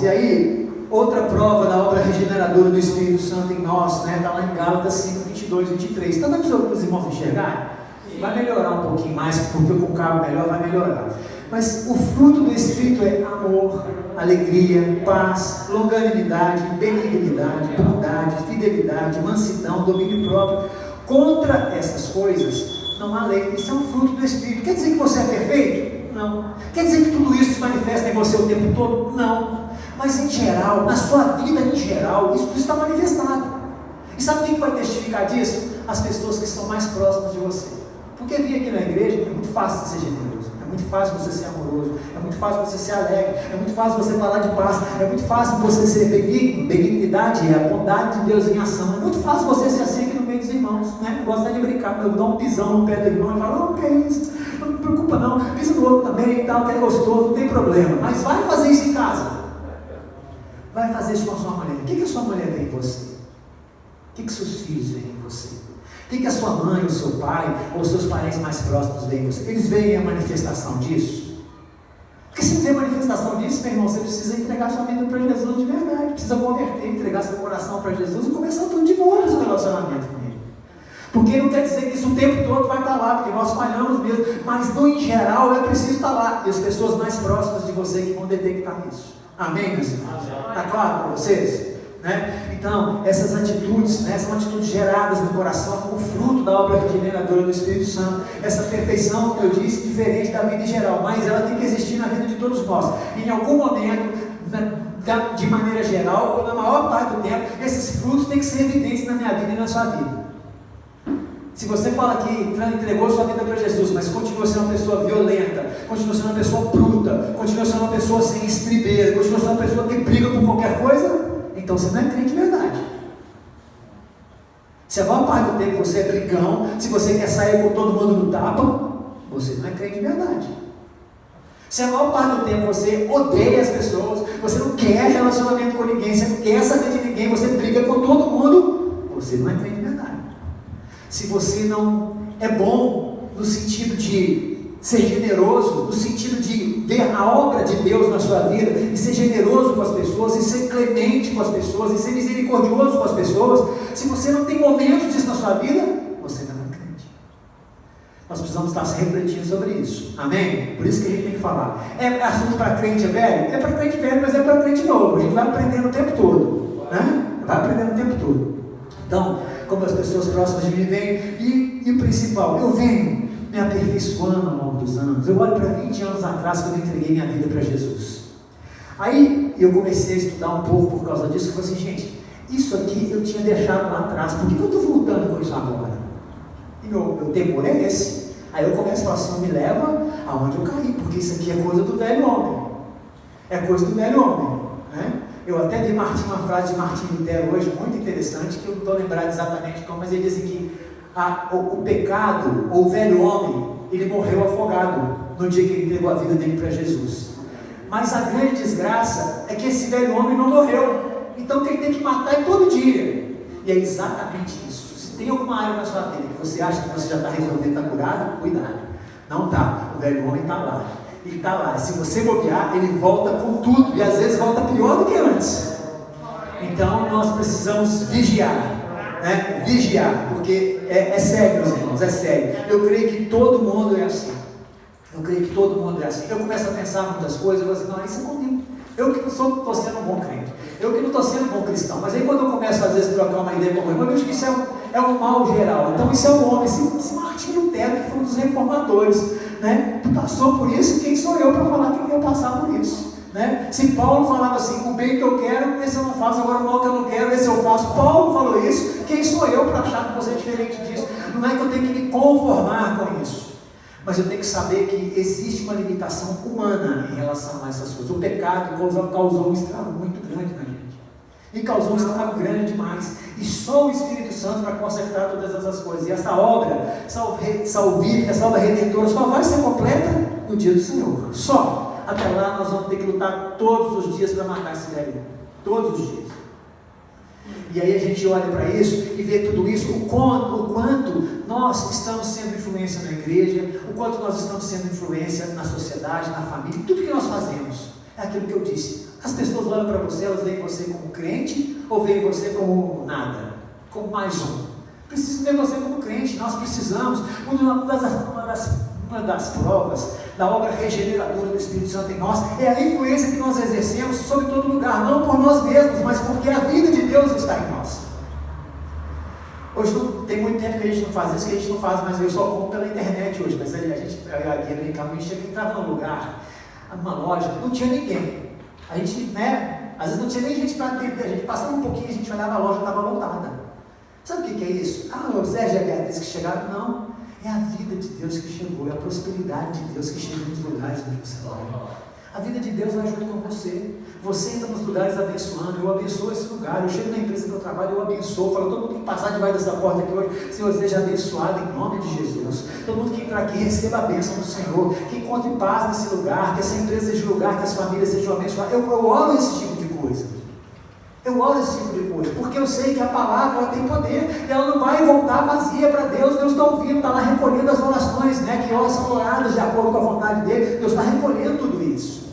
outra prova da obra regeneradora do Espírito Santo em nós, né? Está lá em Gálatas 5, 22, 23. Está dando para os irmãos enxergarem? Vai melhorar um pouquinho mais, porque com o cabo melhor vai melhorar. Mas o fruto do Espírito é amor, alegria, paz, longanimidade, benignidade, bondade, fidelidade, mansidão, domínio próprio. Contra essas coisas não há lei. Isso é um fruto do Espírito. Quer dizer que você é perfeito? Não. Quer dizer que tudo isso se manifesta em você o tempo todo? Não. Mas em geral, na sua vida em geral, isso está manifestado. E sabe quem vai testificar disso? As pessoas que estão mais próximas de você. Porque vir aqui na igreja é muito fácil de ser generoso, é muito fácil você ser amoroso, é muito fácil você ser alegre, é muito fácil você falar de paz, é muito fácil você ser benigno. Benignidade é a bondade de Deus em ação. É muito fácil você ser assim aqui no meio dos irmãos, né? Eu gosto de brincar, eu dou um pisão no pé do irmão e falo: que é isso? Não me preocupa não, pisa no outro também e tal, que é gostoso, não tem problema. Mas vai fazer isso em casa. Vai fazer isso com a sua mulher. O que a sua mulher vê em você? O que seus filhos veem em você? O que a sua mãe, o seu pai, ou os seus parentes mais próximos veem em você? Eles veem a manifestação disso? Porque se não tem manifestação disso, meu irmão, você precisa entregar sua vida para Jesus de verdade. Precisa converter, entregar seu coração para Jesus e começar tudo de novo esse relacionamento com Ele. Porque não quer dizer que isso o tempo todo vai estar lá, porque nós falhamos mesmo. Mas, no em geral, é preciso estar lá. E as pessoas mais próximas de você que vão detectar isso. Amém, meus irmãos? Está claro para vocês? Né? Então, essas atitudes, né, são atitudes geradas no coração como fruto da obra regeneradora do Espírito Santo. Essa perfeição, como eu disse, diferente da vida em geral, mas ela tem que existir na vida de todos nós. Em algum momento, de maneira geral, ou na maior parte do tempo, esses frutos têm que ser evidentes na minha vida e na sua vida. Se você fala que entregou sua vida para Jesus, mas continua sendo uma pessoa violenta, continua sendo uma pessoa bruta, continua sendo uma pessoa sem estribeira, continua sendo uma pessoa que briga por qualquer coisa, então você não é crente de verdade. Se a maior parte do tempo você é brigão, se você quer sair com todo mundo no tapa, você não é crente de verdade. Se a maior parte do tempo você odeia as pessoas, você não quer relacionamento com ninguém, você não quer saber de ninguém, você briga com todo mundo, você não é crente de verdade. Se você não é bom no sentido de ser generoso no sentido de ver a obra de Deus na sua vida e ser generoso com as pessoas, e ser clemente com as pessoas, e ser misericordioso com as pessoas, se você não tem momentos disso na sua vida, você ainda não é crente. Nós precisamos estar se refletindo sobre isso, amém? Por isso que a gente tem que falar. É assunto para crente velho? É para crente velho, mas é para crente novo. A gente vai aprendendo o tempo todo, né? Vai aprendendo o tempo todo. Então, como as pessoas próximas de mim vêm, e o principal, eu venho me aperfeiçoando ao longo dos anos. Eu olho para 20 anos atrás, quando eu entreguei minha vida para Jesus. Aí eu comecei a estudar um pouco por causa disso, e falei assim, gente, isso aqui eu tinha deixado lá atrás, por que eu estou voltando com isso agora? E meu temor é esse. Aí eu começo a falar assim, me leva aonde eu caí, porque isso aqui é coisa do velho homem. É coisa do velho homem, né? Eu até vi uma frase de Martim Lutero hoje, muito interessante, que eu não estou lembrado exatamente como, mas ele diz que o pecado, ou o velho homem, ele morreu afogado no dia que ele entregou a vida dele para Jesus. Mas a grande desgraça é que esse velho homem não morreu. Então quem tem que matar é todo dia. E é exatamente isso. Se tem alguma área na sua vida que você acha que você já está resolvendo, está curado, cuidado. Não está. O velho homem está lá. Ele está lá. Se você bobear, ele volta com tudo. E às vezes volta pior do que antes. Então nós precisamos vigiar. Né? Vigiar. Porque é sério, meus irmãos. É sério. Eu creio que todo mundo é assim. Eu creio que todo mundo é assim. Eu começo a pensar muitas coisas. Eu vou assim, não, isso é comigo. Eu que não estou sendo um bom crente. Eu que não estou sendo um bom cristão. Mas aí quando eu começo às vezes a trocar uma ideia com o irmão, eu vejo que isso é um mal geral. Então isso é um homem. Esse Martim Lutero, que foi um dos reformadores, né? Passou por isso, quem sou eu para falar que eu ia passar por isso? Né? Se Paulo falava assim, o bem que eu quero, esse eu não faço, agora o mal que eu não quero, esse eu faço. Paulo falou isso, quem sou eu para achar que você é diferente disso? Não é que eu tenho que me conformar com isso, mas eu tenho que saber que existe uma limitação humana em relação a essas coisas. O pecado causou um estrago muito grande na gente, e causou um estrago grande demais, e só o Espírito Santo para consertar todas essas coisas. E essa obra salvífica, essa obra redentora só vai ser completa no dia do Senhor. Só. Até lá nós vamos ter que lutar todos os dias para matar esse velho. Todos os dias. E aí a gente olha para isso e vê tudo isso, o quanto nós estamos sendo influência na igreja, o quanto nós estamos sendo influência na sociedade, na família, tudo que nós fazemos. É aquilo que eu disse. As pessoas olham para você, elas veem você como crente ou veem você como nada, como mais um. Precisam ver você como crente. Nós precisamos. Uma das provas da obra regeneradora do Espírito Santo em nós é a influência que nós exercemos sobre todo lugar, não por nós mesmos, mas porque a vida de Deus está em nós. Hoje tem muito tempo que a gente não faz isso, que a gente não faz, mas eu só compro pela internet hoje. Mas a Guia brincava, a gente entrava num lugar, numa loja, não tinha ninguém. A gente, né, às vezes não tinha nem gente para atender, a gente passava um pouquinho, a gente olhava, a loja estava lotada. Sabe o que é isso? O Sérgio e a Beatriz que chegaram? Não. É a vida de Deus que chegou, é a prosperidade de Deus que chega nos lugares onde você vai. A vida de Deus vai junto com você. Você entra nos lugares abençoando. Eu abençoo esse lugar. Eu chego na empresa que eu trabalho, eu abençoo. Falo, todo mundo que passar debaixo dessa porta aqui hoje, Senhor, seja abençoado em nome de Jesus. Todo mundo que entrar aqui, receba a bênção do Senhor. Que encontre paz nesse lugar, que essa empresa seja um lugar, que as famílias sejam abençoadas. Eu oro esse tipo de coisa. Eu oro esse tipo de coisa, porque eu sei que a palavra ela tem poder, e ela não vai voltar vazia para Deus. Deus está ouvindo, está lá recolhendo as orações, né, que são oradas de acordo com a vontade dele. Deus está recolhendo tudo isso.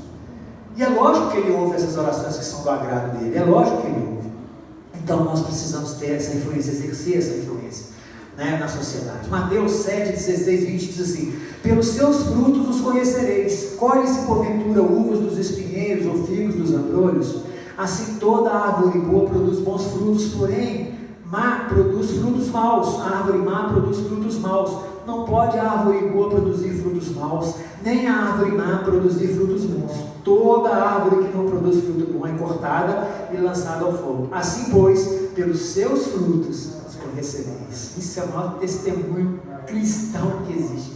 E é lógico que ele ouve essas orações que são do agrado dele, é lógico que ele ouve. Então nós precisamos ter essa influência, exercer essa influência, né, na sociedade. Mateus 7, 16, 20 diz assim: pelos seus frutos os conhecereis. Colhe-se porventura uvas dos espinheiros ou figos dos abrolhos? Assim toda árvore boa produz bons frutos, porém má produz frutos maus. A árvore má produz frutos maus. Não pode a árvore boa produzir frutos maus, nem a árvore má produzir frutos bons. Toda árvore que não produz fruto bom é cortada e lançada ao fogo. Assim, pois, pelos seus frutos os conhecereis. Isso é o maior testemunho cristão que existe.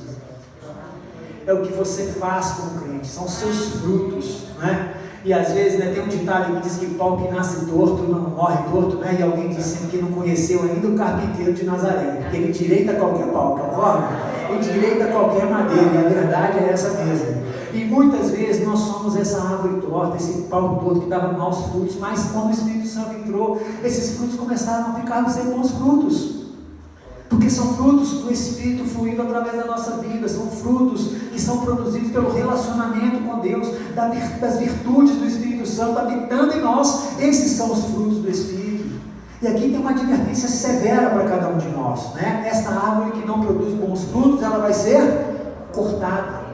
É o que você faz como crente, são os seus frutos, né? E às vezes, né, tem um ditado que diz que pau que nasce torto não morre torto, né? E alguém diz sempre que não conheceu ainda o carpinteiro de Nazaré, porque ele endireita qualquer pau, concorda? Ele endireita qualquer madeira, e a verdade é essa mesmo. E muitas vezes nós somos essa árvore torta, esse pau torto que dava maus frutos, mas quando o Espírito Santo entrou, esses frutos começaram a ficar a ser bons frutos. Porque são frutos do Espírito fluindo através da nossa vida, são frutos que são produzidos pelo relacionamento com Deus, das virtudes do Espírito Santo habitando em nós. Esses são os frutos do Espírito. E aqui tem uma advertência severa para cada um de nós, né? Essa árvore que não produz bons frutos, ela vai ser cortada.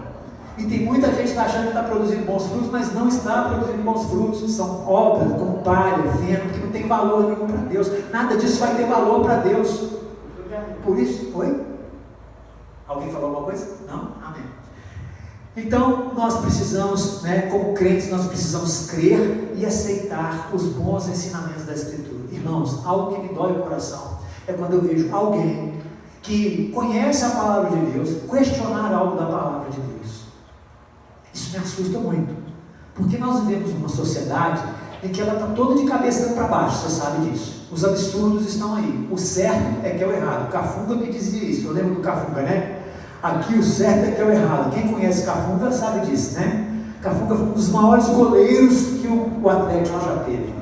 E tem muita gente que está achando que está produzindo bons frutos, mas não está produzindo bons frutos. São obras como palha, feno, que não tem valor nenhum para Deus. Nada disso vai ter valor para Deus. Por isso, oi? Alguém falou alguma coisa? Não? Amém. Então, nós precisamos, né, como crentes, nós precisamos crer e aceitar os bons ensinamentos da Escritura. Irmãos, algo que me dói o coração é quando eu vejo alguém que conhece a palavra de Deus questionar algo da palavra de Deus. Isso me assusta muito, porque nós vivemos uma sociedade em que ela está toda de cabeça para baixo, você sabe disso. Os absurdos estão aí. O certo é que é o errado. O Cafunga me dizia isso. Eu lembro do Cafunga, né? Aqui o certo é que é o errado. Quem conhece Cafunga sabe disso, né? Cafunga foi um dos maiores goleiros que o Atlético já teve.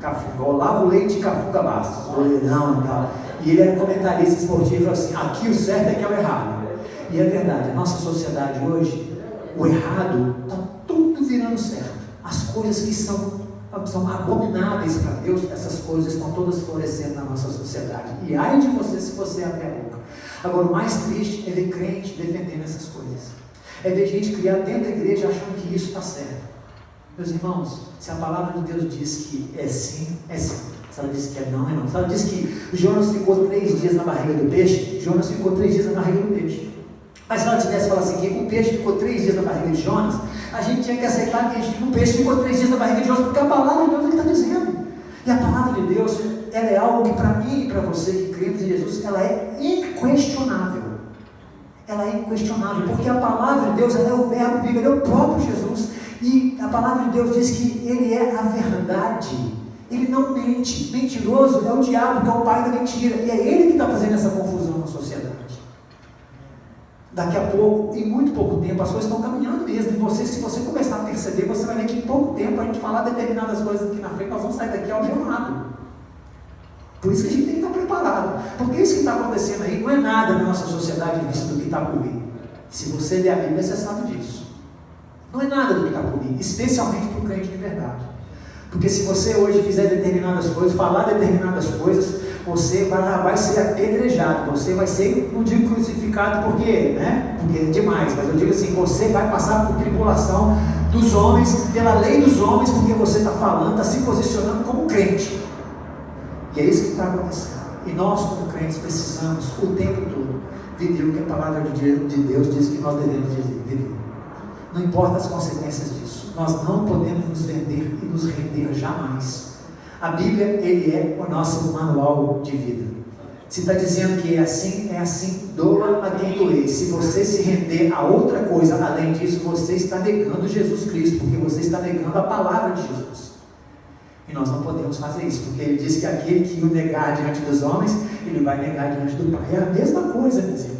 Cafunga, Olavo Leite e Cafunga Bastos, goleirão e tal. E ele era comentarista esportivo e falou assim: aqui o certo é que é o errado. E é verdade, a nossa sociedade hoje, o errado está tudo virando certo. As coisas que são abomináveis para Deus, essas coisas estão todas florescendo na nossa sociedade. E ai de você se você abrir a boca. Agora, o mais triste é ver crente defendendo essas coisas. É ver gente criar dentro da igreja achando que isso está certo. Meus irmãos, se a palavra de Deus diz que é sim, é sim. Se ela diz que é não, é não. Se ela diz que Jonas ficou 3 dias na barriga do peixe, Jonas ficou 3 dias na barriga do peixe. Mas se ela tivesse falado assim, que o peixe ficou 3 dias na barriga de Jonas, a gente tinha que aceitar que o peixe ficou 3 dias na barriga de Jonas, porque a palavra de Deus é que está dizendo. E a palavra de Deus, ela é algo que para mim e para você que cremos em Jesus, ela é inquestionável. Ela é inquestionável, porque a palavra de Deus, ela é o verbo vivo, ele é o próprio Jesus. E a palavra de Deus diz que ele é a verdade. Ele não mente. Mentiroso é o diabo, que é o pai da mentira. E é ele que está fazendo essa confusão na sociedade. Daqui a pouco, em muito pouco tempo, as coisas estão caminhando mesmo. E se você começar a perceber, você vai ver que em pouco tempo a gente falar determinadas coisas aqui na frente, nós vamos sair daqui algemado. Por isso que a gente tem que estar preparado. Porque isso que está acontecendo aí não é nada na nossa sociedade visto do que está por vir. Se você ler a Bíblia, você sabe disso. Não é nada do que está por vir, especialmente para o crente de verdade. Porque se você hoje fizer determinadas coisas, falar determinadas coisas, você vai ser apedrejado, você vai ser, não digo crucificado porque, né? Porque é demais, mas eu digo assim, você vai passar por tribulação dos homens, pela lei dos homens, porque você está falando, está se posicionando como crente. E é isso que está acontecendo. E nós, como crentes, precisamos o tempo todo viver o que a palavra de Deus diz que nós devemos viver. Não importa as consequências disso. Nós não podemos nos vender e nos render jamais. A Bíblia, ele é o nosso manual de vida. Se está dizendo que é assim, doa a quem doer. Se você se render a outra coisa, além disso, você está negando Jesus Cristo, porque você está negando a palavra de Jesus. E nós não podemos fazer isso, porque ele diz que aquele que o negar diante dos homens, ele vai negar diante do Pai. É a mesma coisa, meus irmãos.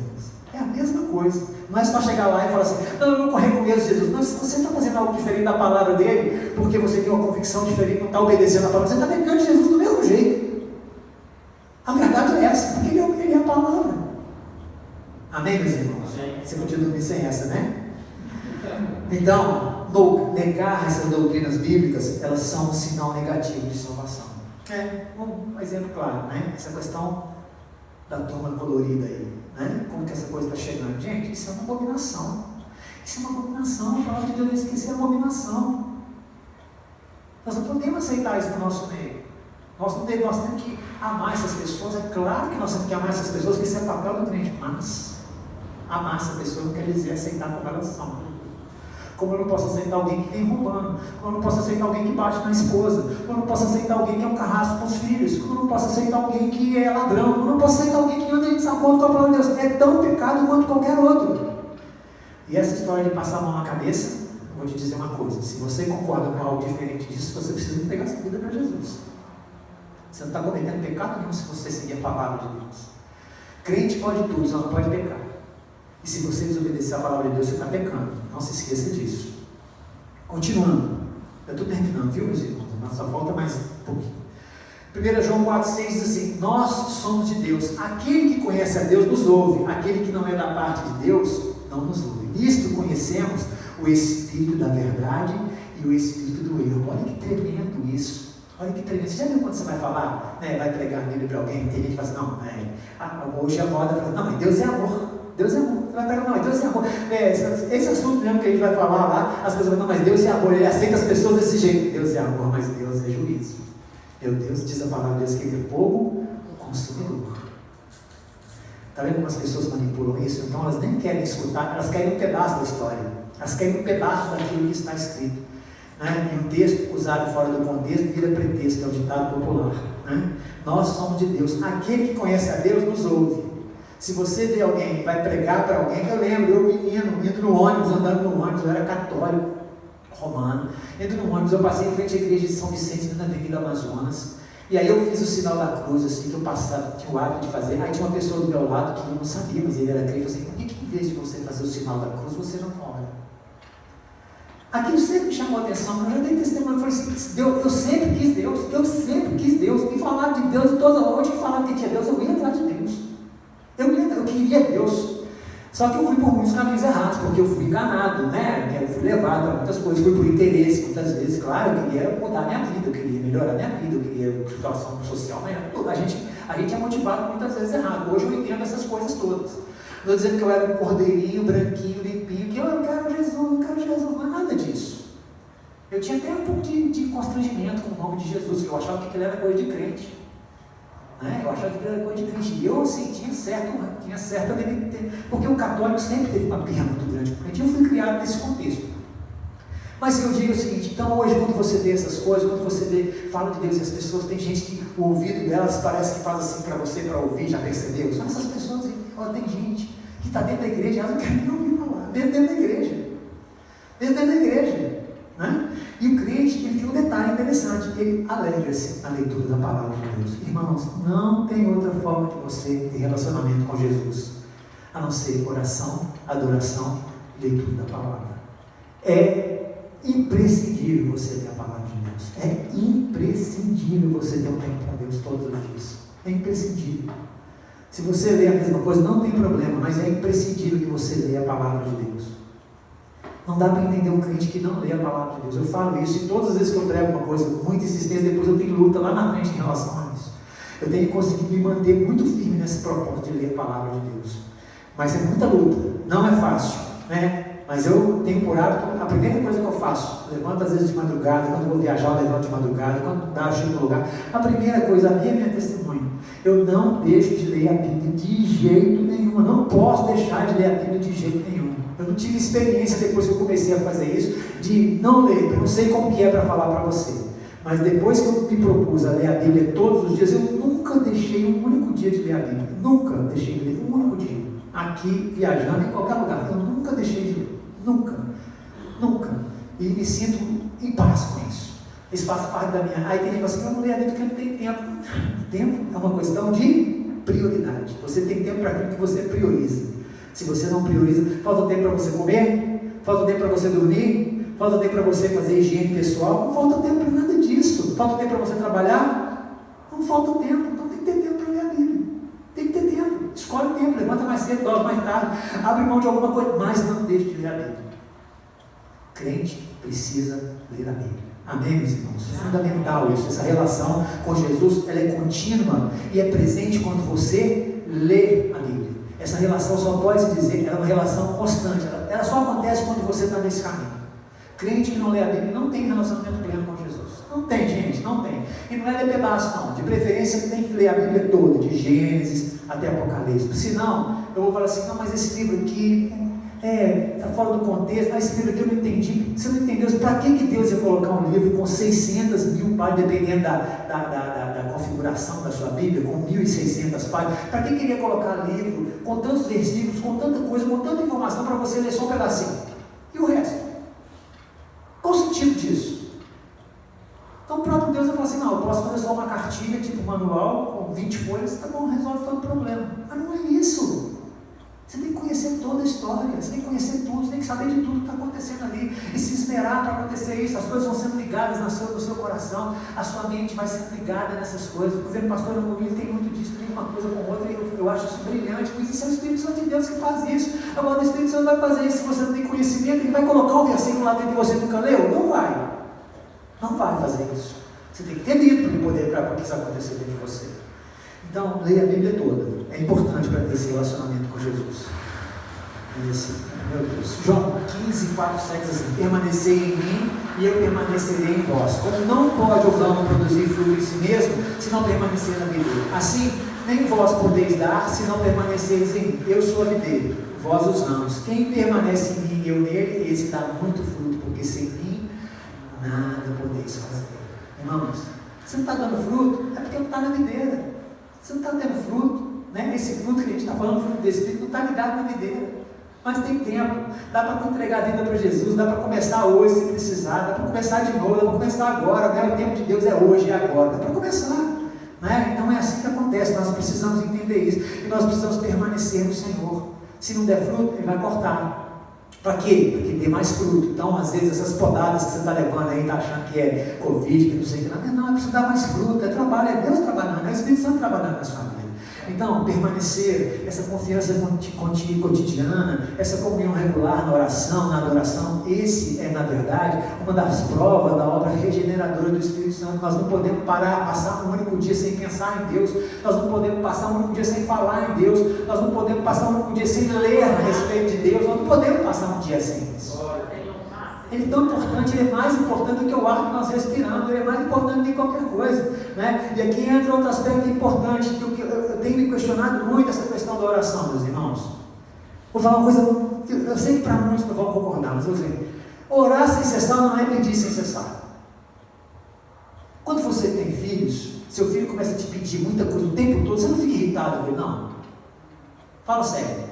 É a mesma coisa. Não é só chegar lá e falar assim, não, eu não reconheço Jesus. Não, se você está fazendo algo diferente da palavra dele, porque você tem uma convicção diferente, não está obedecendo a palavra, você está negando Jesus do mesmo jeito. A verdade é essa, porque ele é a palavra. Amém, meus irmãos? Você podia dormir sem essa, né? Então, negar essas doutrinas bíblicas, elas são um sinal negativo de salvação. Um exemplo claro, né? Essa questão da turma colorida aí, né? Como que essa coisa está chegando? Gente, isso é uma abominação. Isso é uma abominação. A palavra de Deus diz que isso é uma abominação. Nós não podemos aceitar isso no nosso meio. Nós temos que amar essas pessoas. É claro que nós temos que amar essas pessoas, que isso é papel do crente. Mas amar essa pessoa não quer dizer aceitar como elas são. Como eu não posso aceitar alguém que vem roubando, como eu não posso aceitar alguém que bate na esposa, como eu não posso aceitar alguém que é um carrasco com os filhos, como eu não posso aceitar alguém que é ladrão, como eu não posso aceitar alguém que anda em desacordo com a palavra de Deus. É tão pecado quanto qualquer outro. E essa história de passar a mão na cabeça, eu vou te dizer uma coisa: se você concorda com algo diferente disso, você precisa entregar sua vida para Jesus. Você não está cometendo pecado nenhum se você seguir a palavra de Deus. Crente pode tudo, só não pode pecar. E se você desobedecer a palavra de Deus, você está pecando. Não se esqueça disso. Continuando. Eu estou terminando, viu, meus irmãos? Só falta mais um pouquinho. 1 João 4,6 diz assim: nós somos de Deus, aquele que conhece a Deus nos ouve, aquele que não é da parte de Deus não nos ouve. Nisto conhecemos o Espírito da verdade e o Espírito do erro. Olha que tremendo isso. Olha que tremendo. Você já viu quando você vai falar, né, vai pregar a Bíblia para alguém, tem gente que fala assim, não, hoje a moda fala, não, mas Deus é amor. Deus é amor. Você vai pegar, não, mas Deus é amor. Esse assunto mesmo que a gente vai falar lá, as pessoas falam, não, mas Deus é amor, ele aceita as pessoas desse jeito. Deus é amor, mas Deus é juízo. Meu Deus, diz a palavra de Deus que ele é fogo consumidor. Está vendo como as pessoas manipulam isso? Então elas nem querem escutar, elas querem um pedaço da história. Elas querem um pedaço daquilo que está escrito. Né? E um texto usado fora do contexto vira pretexto, é o ditado popular. Né? Nós somos de Deus. Aquele que conhece a Deus nos ouve. Se você vê alguém, vai pregar para alguém, eu lembro, eu menino, indo no ônibus, andando no ônibus, eu era católico romano, indo no ônibus, eu passei em frente à igreja de São Vicente, na Avenida Amazonas, e aí eu fiz o sinal da cruz, assim, que eu passava, tinha o hábito de fazer, aí tinha uma pessoa do meu lado que eu não sabia, mas ele era crente, eu falei assim, por que em vez de você fazer o sinal da cruz, você não ora? Aquilo sempre me chamou a atenção, mas eu dei testemunho, eu falei assim, eu sempre quis Deus, e falar de Deus, toda noite que falava que tinha Deus, eu ia atrás de Deus, eu queria Deus. Só que eu fui por muitos caminhos errados, porque eu fui enganado, né? Eu fui levado a muitas coisas, fui por interesse, muitas vezes, claro, eu queria mudar minha vida, eu queria melhorar minha vida, eu queria situação social melhor. A gente é motivado muitas vezes errado. Hoje eu entendo essas coisas todas. Não estou dizendo que eu era um cordeirinho, branquinho, limpinho, que eu quero Jesus, não é nada disso. Eu tinha até um pouco de constrangimento com o nome de Jesus, que eu achava que aquilo era coisa de crente. Eu achava que era coisa de crente. E eu, assim, tinha certo porque o católico sempre teve uma birra muito grande com o crente. Eu fui criado nesse contexto. Mas eu digo o seguinte, então hoje quando você vê essas coisas, quando você fala de Deus e as pessoas, tem gente que o ouvido delas parece que faz assim para você, para ouvir, já percebeu? São essas pessoas, tem gente que está dentro da igreja, elas não querem nem ouvir falar, dentro da igreja. Né? E o crente, ele tem um detalhe interessante, ele alegra-se na leitura da palavra de Deus. Irmãos, não tem outra forma de você ter relacionamento com Jesus, a não ser oração, adoração e leitura da palavra. É imprescindível você ler a palavra de Deus. É imprescindível você ter um tempo para Deus todos os dias. É imprescindível. Se você ler a mesma coisa, não tem problema, mas é imprescindível que você leia a palavra de Deus. Não dá para entender um crente que não lê a palavra de Deus. Eu falo isso e todas as vezes que eu prego uma coisa com muita insistência, depois eu tenho luta lá na frente em relação a isso. Eu tenho que conseguir me manter muito firme nesse propósito de ler a palavra de Deus. Mas é muita luta, não é fácil, né? Mas eu tenho por hábito, a primeira coisa que eu faço, levanto às vezes de madrugada, quando eu vou viajar eu levanto de madrugada, quando dá, eu chego no lugar, a primeira coisa, a minha testemunho, eu não deixo de ler a Bíblia de jeito nenhum, eu não posso deixar de ler a Bíblia de jeito nenhum. Eu não tive experiência depois que eu comecei a fazer isso, de não ler, eu não sei como que é para falar para você, mas depois que eu me propus a ler a Bíblia todos os dias, eu nunca deixei um único dia de ler a Bíblia, nunca deixei de ler um único dia, aqui, viajando, em qualquer lugar, eu nunca deixei de ler, nunca, e me sinto em paz com isso, isso faz parte da minha, aí tem gente que fala assim, eu não leio a Bíblia porque não tem tempo é uma questão de prioridade, você tem tempo para aquilo que você prioriza. Se você não prioriza, falta tempo para você comer, falta tempo para você dormir, falta tempo para você fazer higiene pessoal, não falta tempo para nada disso, falta tempo para você trabalhar, não falta tempo, então tem que ter tempo para ler a Bíblia, tem que ter tempo, escolhe o tempo, levanta mais cedo, dorme mais tarde, abre mão de alguma coisa, mas não deixe de ler a Bíblia. Crente precisa ler a Bíblia. Amém, meus irmãos? É fundamental isso, essa relação com Jesus, ela é contínua e é presente quando você lê a Bíblia. Essa relação só pode se dizer, ela é uma relação constante, ela só acontece quando você está nesse caminho. Crente que não lê a Bíblia não tem relacionamento pleno com Jesus. Não tem, gente, não tem. E não é de pedaço, não. De preferência tem que ler a Bíblia toda, de Gênesis até Apocalipse. Senão, eu vou falar assim, não, mas esse livro aqui está fora do contexto, esse livro aqui eu não entendi. Você não entendeu? Para que Deus ia colocar um livro com 600 mil páginas, dependendo da configuração da sua Bíblia, com 1.600 páginas? Para que queria colocar livro com tantos versículos, com tanta coisa, com tanta informação para você ler só um pedacinho? E o resto? Qual o sentido disso? Então o próprio Deus vai falar assim, não, eu posso fazer só uma cartilha, tipo manual, com 20 folhas, tá bom, resolve todo o problema. Mas não é isso. Você tem que conhecer toda a história, você tem que conhecer tudo, você tem que saber de tudo que está acontecendo ali e se esperar para acontecer isso. As coisas vão sendo ligadas no seu coração, a sua mente vai sendo ligada nessas coisas. Por exemplo, o pastor Murilo tem muito disso, tem uma coisa com outra, e eu acho isso brilhante, pois isso é o Espírito Santo de Deus que faz isso. Agora, o Espírito Santo vai fazer isso se você não tem conhecimento, ele vai colocar um versículo lá dentro que você nunca leu? Não vai. Não vai fazer isso. Você tem que ter lido para que isso acontecer dentro de você. Então, leia a Bíblia toda. É importante para ter esse relacionamento com Jesus. Meu Deus. João 15, 4, 7 assim: permanecei em mim e eu permanecerei em vós. Como não pode o ramo produzir fruto em si mesmo, se não permanecer na videira, assim nem vós podeis dar, se não permaneceis em mim. Eu sou a videira, vós os ramos. Quem permanece em mim e eu nele, esse dá muito fruto, porque sem mim nada podeis fazer. Irmãos, você não está dando fruto, é porque não está na videira. Você não está tendo fruto, né? Esse fruto que a gente está falando, fruto do Espírito, não está ligado na videira. Mas tem tempo, dá para entregar a vida para Jesus, dá para começar hoje se precisar, dá para começar de novo, dá para começar agora, né? O tempo de Deus é hoje e agora, dá para começar, né? Então é assim que acontece, nós precisamos entender isso, e nós precisamos permanecer no Senhor. Se não der fruto, Ele vai cortar. Para quê? Para que dê mais fruto. Então, às vezes, essas podadas que você está levando aí, está achando que é Covid, que não sei o que, não, é preciso dar mais fruto, é trabalho, é Deus trabalhando, é o Espírito Santo trabalhando na sua vida. Então, permanecer, essa confiança cotidiana, essa comunhão regular na oração, na adoração, esse é, na verdade, uma das provas da obra regeneradora do Espírito Santo. Nós não podemos passar um único dia sem pensar em Deus, nós não podemos passar um único dia sem falar em Deus, nós não podemos passar um único dia sem ler a respeito de Deus, nós não podemos passar um dia sem isso. Ele é tão importante, ele é mais importante do que o ar que nós respiramos, ele é mais importante do que qualquer coisa, né? E aqui entra outro aspecto importante, que eu tenho me questionado muito, essa questão da oração, meus irmãos. Vou falar uma coisa, eu sei que para muitos não vão concordar, mas eu vou dizer: orar sem cessar não é pedir sem cessar. Quando você tem filhos, seu filho começa a te pedir muita coisa o tempo todo, você não fica irritado com ele, não. Fala sério.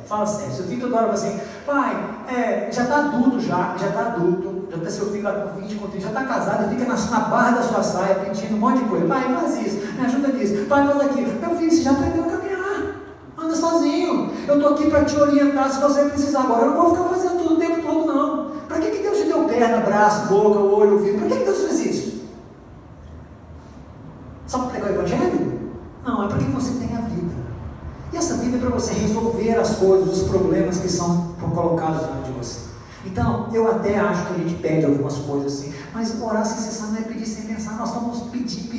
Seu filho toda hora vai assim: pai, já está adulto, já está seu filho lá com 20, com 30, já está casado, fica na barra da sua saia pedindo um monte de coisa. Pai, faz isso, me ajuda nisso, pai, faz aquilo. Meu filho, você já aprendeu a caminhar, anda sozinho. Eu estou aqui para te orientar se você precisar. Agora, eu não vou ficar fazendo tudo o tempo todo, não. Para que Deus te deu perna, braço, boca, olho, ouvido? Para que Deus fez isso? Só para pregar o Evangelho? Não, é para que você tenha vida. E essa vida é para você resolver as coisas, os problemas que são colocados diante de você. Então, eu até acho que a gente pede algumas coisas assim, mas orar sem cessar não é pedir sem pensar. Nós estamos pedindo.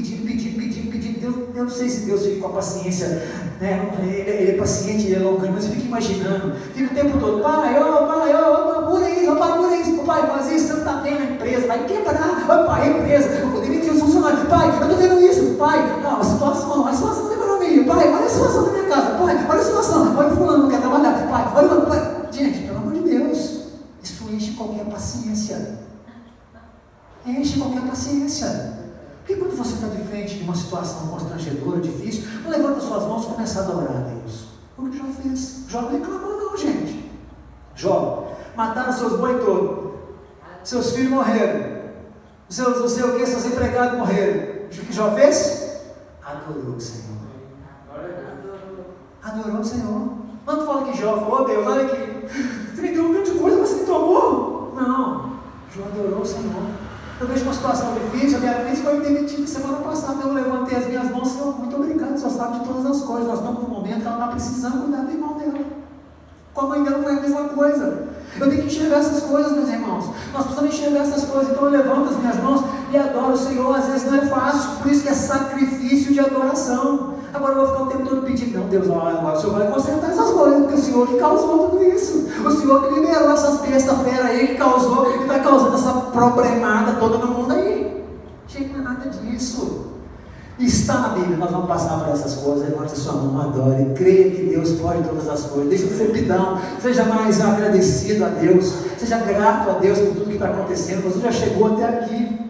Deus, eu não sei se Deus fica com a paciência, né? Ele é paciente, ele é longânimo, mas fica imaginando, fica o tempo todo: pai, pura isso, pai, faz isso, você não está vendo a empresa, vai quebrar, pai, a empresa, eu vou demitir os funcionários, pai, eu estou vendo isso, pai, não, a situação da economia, pai, olha a situação da minha casa, pai, olha a situação, olha o fulano não quer trabalhar, pai, gente, pelo amor de Deus, isso enche qualquer paciência. Porque quando você está de frente de uma situação constrangedora, difícil, não levanta suas mãos e começa a adorar a Deus. O que Jó fez? Jó não reclamou não, gente. Jó, mataram seus boi todos, seus filhos morreram, seus empregados morreram. O que Jó fez? Adorou o Senhor. Adorou o Senhor. Quando fala que Jó falou: Deus, olha aqui, você me deu um monte de coisa, mas você me tomou. Não, Jó adorou o Senhor. Eu vejo uma situação difícil, a minha filha foi demitida semana passada, eu levantei as minhas mãos: Senhor, muito obrigado, o Senhor sabe de todas as coisas. Nós estamos num momento que ela está precisando cuidar do irmão dela. Com a mãe dela foi a mesma coisa. Eu tenho que enxergar essas coisas, meus irmãos. Nós precisamos enxergar essas coisas. Então eu levanto as minhas mãos e adoro o Senhor. Às vezes não é fácil, por isso que é sacrifício de adoração. Agora eu vou ficar o tempo todo pedindo: não, Deus, agora o Senhor vai consertar essas coisas, porque o Senhor que causou tudo isso. O Senhor que liberou essas bestas fera aí, que causou e está causando essa problemada toda no mundo aí. Gente, não é nada disso. Está na Bíblia, nós vamos passar por essas coisas. Levante sua mão, adore, creia que Deus pode todas as coisas. Deixa de ser pidão, seja mais agradecido a Deus, seja grato a Deus por tudo que está acontecendo. Você já chegou até aqui.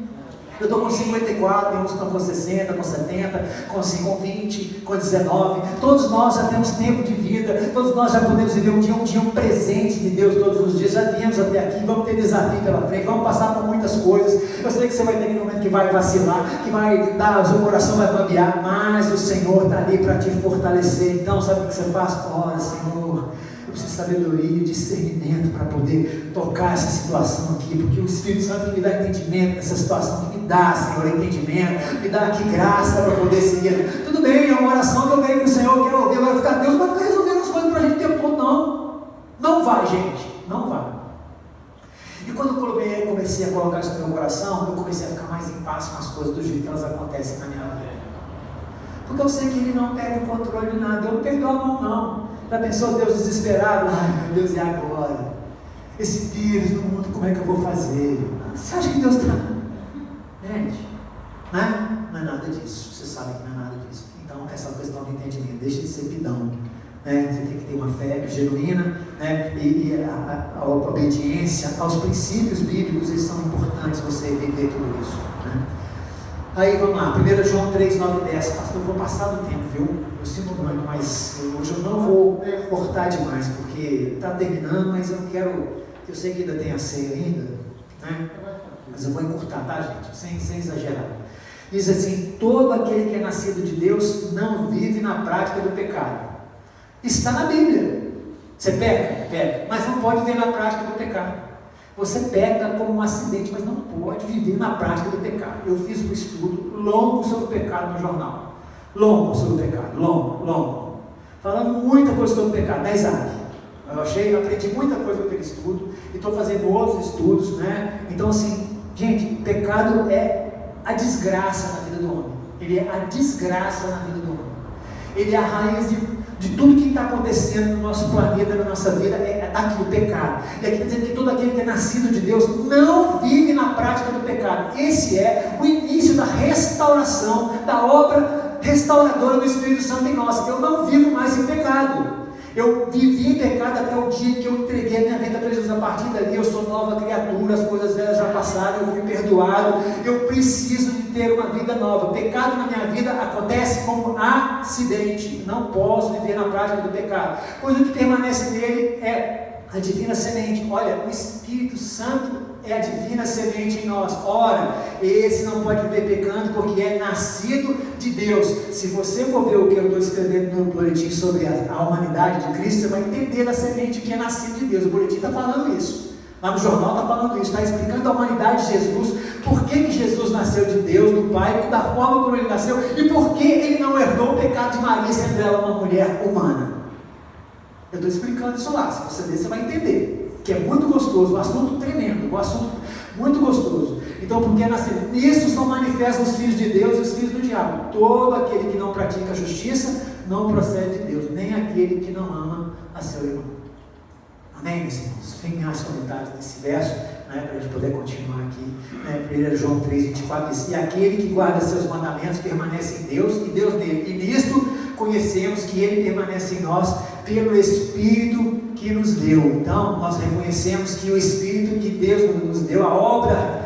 Eu estou com 54, tem uns que estão com 60, com 70, com 20, com 19. Todos nós já temos tempo de vida, todos nós já podemos viver um dia um presente de Deus todos os dias. Já viemos até aqui, vamos ter desafio pela frente, vamos passar por muitas coisas. Eu sei que você vai ter um momento que vai vacilar, que vai dar, o seu coração vai bambear, mas o Senhor está ali para te fortalecer. Então, sabe o que você faz? Ora, Senhor, Eu preciso de sabedoria e discernimento para poder tocar essa situação aqui, porque o Espírito Santo me dá entendimento nessa situação, que me dá, Senhor, entendimento, me dá aqui graça para poder seguir. Tudo bem, é uma oração que eu venho com o Senhor, eu quero ouvir, agora ficar, Deus vai ficar resolvendo as coisas para a gente o tempo todo, não. Não vai, gente, não vai. E quando eu comecei a colocar isso no meu coração, eu comecei a ficar mais em paz com as coisas do jeito que elas acontecem na minha vida. Porque eu sei que Ele não pega o controle de nada, eu não perdoo a mão, não. Já pensou Deus desesperado? Ai, meu Deus, e agora? Esse vírus no mundo, como é que eu vou fazer? Você acha que Deus está... Gente, né? Não é nada disso. Você sabe que não é nada disso. Então, essa questão do entendimento, deixa de ser pidão. Né? Você tem que ter uma fé genuína, né? E a obediência aos princípios bíblicos, eles são importantes, você viver tudo isso. Né? Aí vamos lá, 1 João 3, 9 e 10. Pastor, eu vou passar do tempo, viu? Eu sinto muito, mas hoje eu não vou cortar demais, porque está terminando, mas eu não quero. Eu sei que ainda tem a ceia ainda, né? Mas eu vou encurtar, tá, gente? Sem exagerar. Diz assim: todo aquele que é nascido de Deus não vive na prática do pecado. Está na Bíblia. Você peca? Peca. Mas não pode viver na prática do pecado. Você peca como um acidente, mas não pode viver na prática do pecado. Eu fiz um estudo longo sobre o pecado no jornal. Longo sobre o pecado. Longo. Falando muita coisa sobre o pecado, na Isaac. Eu aprendi muita coisa com aquele estudo. E estou fazendo outros estudos, né? Então assim, gente, pecado é a desgraça na vida do homem. Ele é a desgraça na vida do homem. Ele é a raiz de tudo que está acontecendo no nosso planeta, na nossa vida, é aqui o pecado. E aqui está dizendo que todo aquele que é nascido de Deus não vive na prática do pecado. Esse é o início da restauração, da obra restauradora do Espírito Santo em nós. Eu não vivo mais em pecado. Eu vivi em pecado até o dia que eu entreguei a minha vida para Jesus. A partir dali eu sou nova criatura, as coisas velhas já passaram, eu fui perdoado, eu preciso de ter uma vida nova. O pecado na minha vida acontece como acidente, não posso viver na prática do pecado, pois o que permanece nele é a divina semente. Olha, o Espírito Santo é a divina semente em nós. Ora, esse não pode viver pecando porque é nascido de Deus. Se você for ver o que eu estou escrevendo no boletim sobre a humanidade de Cristo, você vai entender da semente que é nascido de Deus. O boletim está falando isso. Lá no jornal está falando isso, está explicando a humanidade de Jesus, por que Jesus nasceu de Deus, do Pai, da forma como ele nasceu, e por que ele não herdou o pecado de Maria, sendo ela uma mulher humana. Eu estou explicando isso lá, se você ler, você vai entender. Que é muito gostoso, um assunto tremendo, um assunto muito gostoso. Então, porque é nascido, nisso são manifestos os filhos de Deus e os filhos do diabo. Todo aquele que não pratica a justiça não procede de Deus, nem aquele que não ama a seu irmão. Amém, meus irmãos? Tem mais comentários nesse verso, né, para a gente poder continuar aqui. 1 João 3, 24 diz: e aquele que guarda seus mandamentos permanece em Deus e Deus nele. E nisto conhecemos que ele permanece em nós pelo Espírito que nos deu. Então, nós reconhecemos que o Espírito que Deus nos deu, a obra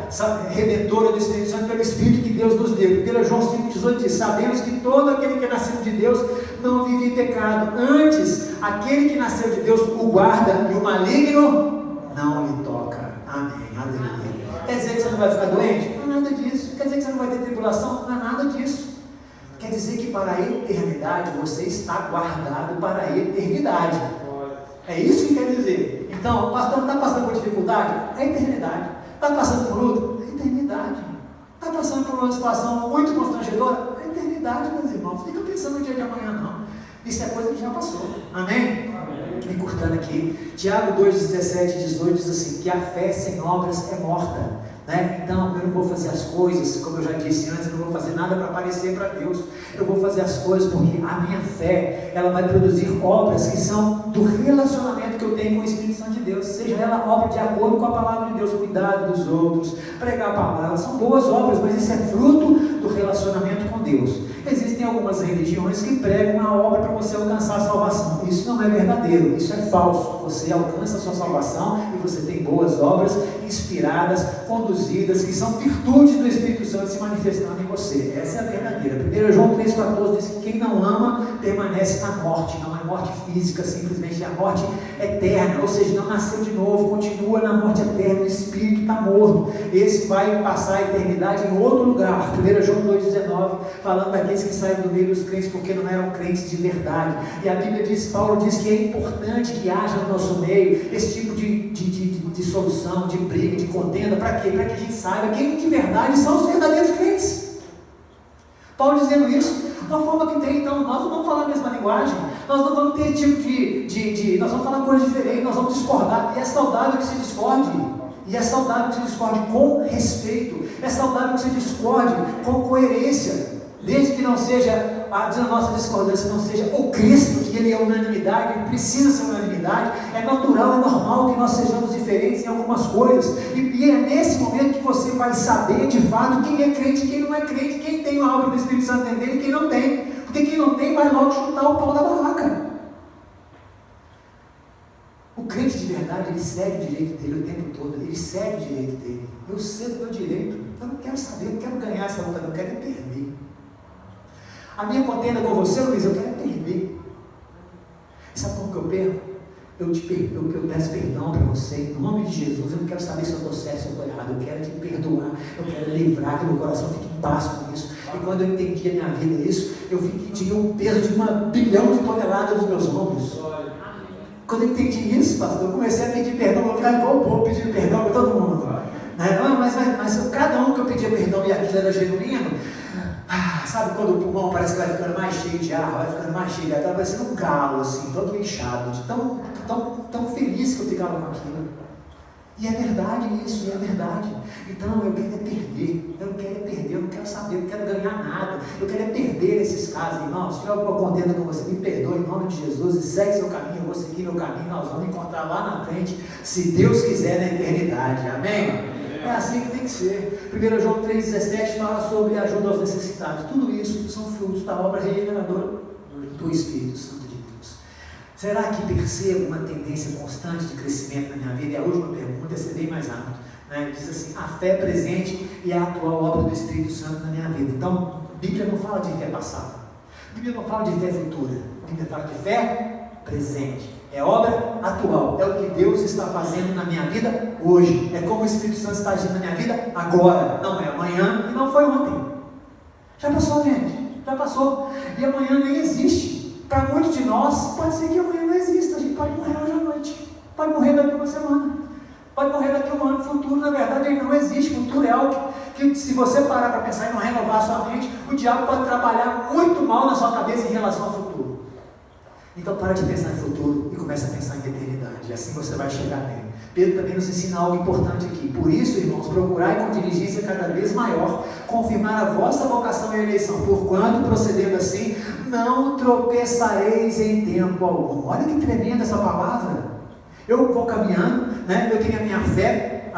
redentora do Espírito Santo pelo Espírito que Deus nos deu. 1 João 5,18 diz: sabemos que todo aquele que é nascido de Deus não vive em pecado. Antes, aquele que nasceu de Deus o guarda e o maligno não lhe toca. Amém. Aleluia. Quer dizer que você não vai ficar doente? Não é nada disso. Quer dizer que você não vai ter tribulação? Não é nada disso. Quer dizer que para a eternidade você está guardado para a eternidade. É isso que quer dizer. Então, pastor, está passando por dificuldade? É a eternidade. Está passando por luta? É a eternidade. Está passando por uma situação muito constrangedora? É a eternidade, meus irmãos. Fica pensando no dia de amanhã, não. Isso é coisa que já passou. Amém? Encurtando aqui. Tiago 2, 17 e 18 diz assim: que a fé sem obras é morta. Né? Então, eu não vou fazer as coisas, como eu já disse antes, eu não vou fazer nada para aparecer para Deus. Eu vou fazer as coisas porque a minha fé, ela vai produzir obras que são do relacionamento que eu tenho com o Espírito Santo de Deus. Seja ela obra de acordo com a palavra de Deus, cuidado dos outros, pregar a palavra. São boas obras, mas isso é fruto do relacionamento com Deus. Existem algumas religiões que pregam a obra para você alcançar a salvação. Isso não é verdadeiro, isso é falso. Você alcança a sua salvação e você tem boas obras inspiradas, conduzidas, que são virtudes do Espírito Santo se manifestando em você. Essa é a verdadeira. 1 João 3,14 diz que quem não ama permanece na morte, não é morte física simplesmente, é a morte eterna, ou seja, não nasceu de novo, continua na morte eterna, o espírito está morto, esse vai passar a eternidade em outro lugar. 1 João 2,19, falando daqueles que saíram do meio dos crentes porque não eram crentes de verdade, e a Bíblia diz, Paulo diz que é importante que haja no nosso meio esse tipo de solução, de briga, de contenda, para quê? Para que a gente saiba quem de verdade são os verdadeiros crentes. Paulo dizendo isso, uma forma que tem, então, nós não vamos falar a mesma linguagem, nós não vamos ter tipo nós vamos falar coisas diferentes, nós vamos discordar, e é saudável que se discorde, e é saudável que se discorde com respeito, é saudável que se discorde com coerência, desde que não seja, a nossa discordância não seja o Cristo, que Ele é unanimidade, Ele precisa ser unanimidade, é natural, é normal que nós sejamos diferentes em algumas coisas, e é nesse momento que você vai saber de fato quem é crente e quem não é crente, quem tem uma obra do Espírito Santo dentro dele e quem não tem, porque quem não tem vai logo chutar o pau da barraca. O crente de verdade, ele segue o direito dele o tempo todo, ele segue o direito dele, eu sei do meu direito, eu não quero saber, eu não quero ganhar essa luta, eu quero perder. A minha contenda com você, Luiz, eu quero perder. Sabe como que eu perco? Eu peço perdão para você, em nome de Jesus. Eu não quero saber se eu estou certo, se eu estou errado. Eu quero te perdoar, eu quero livrar, que meu coração fique em paz com isso. E quando eu entendi a minha vida isso, eu vi que tinha um peso de 1 bilhão de toneladas nos meus ombros. Quando eu entendi isso, pastor, eu comecei a pedir perdão. Eu vou ficar igual o povo pedindo perdão para todo mundo. Mas cada um que eu pedia perdão e aquilo era genuíno. Sabe quando o pulmão parece que vai ficando mais cheio de ar, vai ficando mais cheio de ar, está parecendo um galo, assim, todo inchado, de tão feliz que eu ficava com aquilo. E é verdade isso, é verdade. Então eu quero perder, eu não quero saber, eu não quero ganhar nada, eu quero perder esses casos, irmãos. Se tiver alguma contenda com você, me perdoe em nome de Jesus e segue seu caminho, eu vou seguir meu caminho, nós vamos encontrar lá na frente, se Deus quiser, na eternidade, amém? É assim que tem que ser. 1 João 3,17 fala sobre a ajuda aos necessitados. Tudo isso são frutos da obra regeneradora do Espírito Santo de Deus. Será que percebo uma tendência constante de crescimento na minha vida? E a última pergunta é ser bem mais rápido. Né? Diz assim, a fé presente e a atual obra do Espírito Santo na minha vida. Então, a Bíblia não fala de fé passada. A Bíblia não fala de fé futura. A Bíblia fala de fé presente. É obra atual, é o que Deus está fazendo na minha vida hoje, é como o Espírito Santo está agindo na minha vida agora, não é amanhã e não foi ontem. Já passou, gente, já passou, e amanhã nem existe. Para muitos de nós, pode ser que amanhã não exista, a gente pode morrer hoje à noite, pode morrer daqui a uma semana, pode morrer daqui a um ano. Futuro, na verdade, ele não existe. Futuro é algo que se você parar para pensar e não renovar a sua mente, o diabo pode trabalhar muito mal na sua cabeça em relação ao futuro. Então para de pensar em futuro e começa a pensar em eternidade, e assim você vai chegar nele. Pedro também nos ensina algo importante aqui. Por isso, irmãos, procurai com diligência cada vez maior confirmar a vossa vocação e eleição, porquanto, procedendo assim, não tropeçareis em tempo algum. Olha que tremenda essa palavra. Eu vou caminhando, né? Eu tenho a minha fé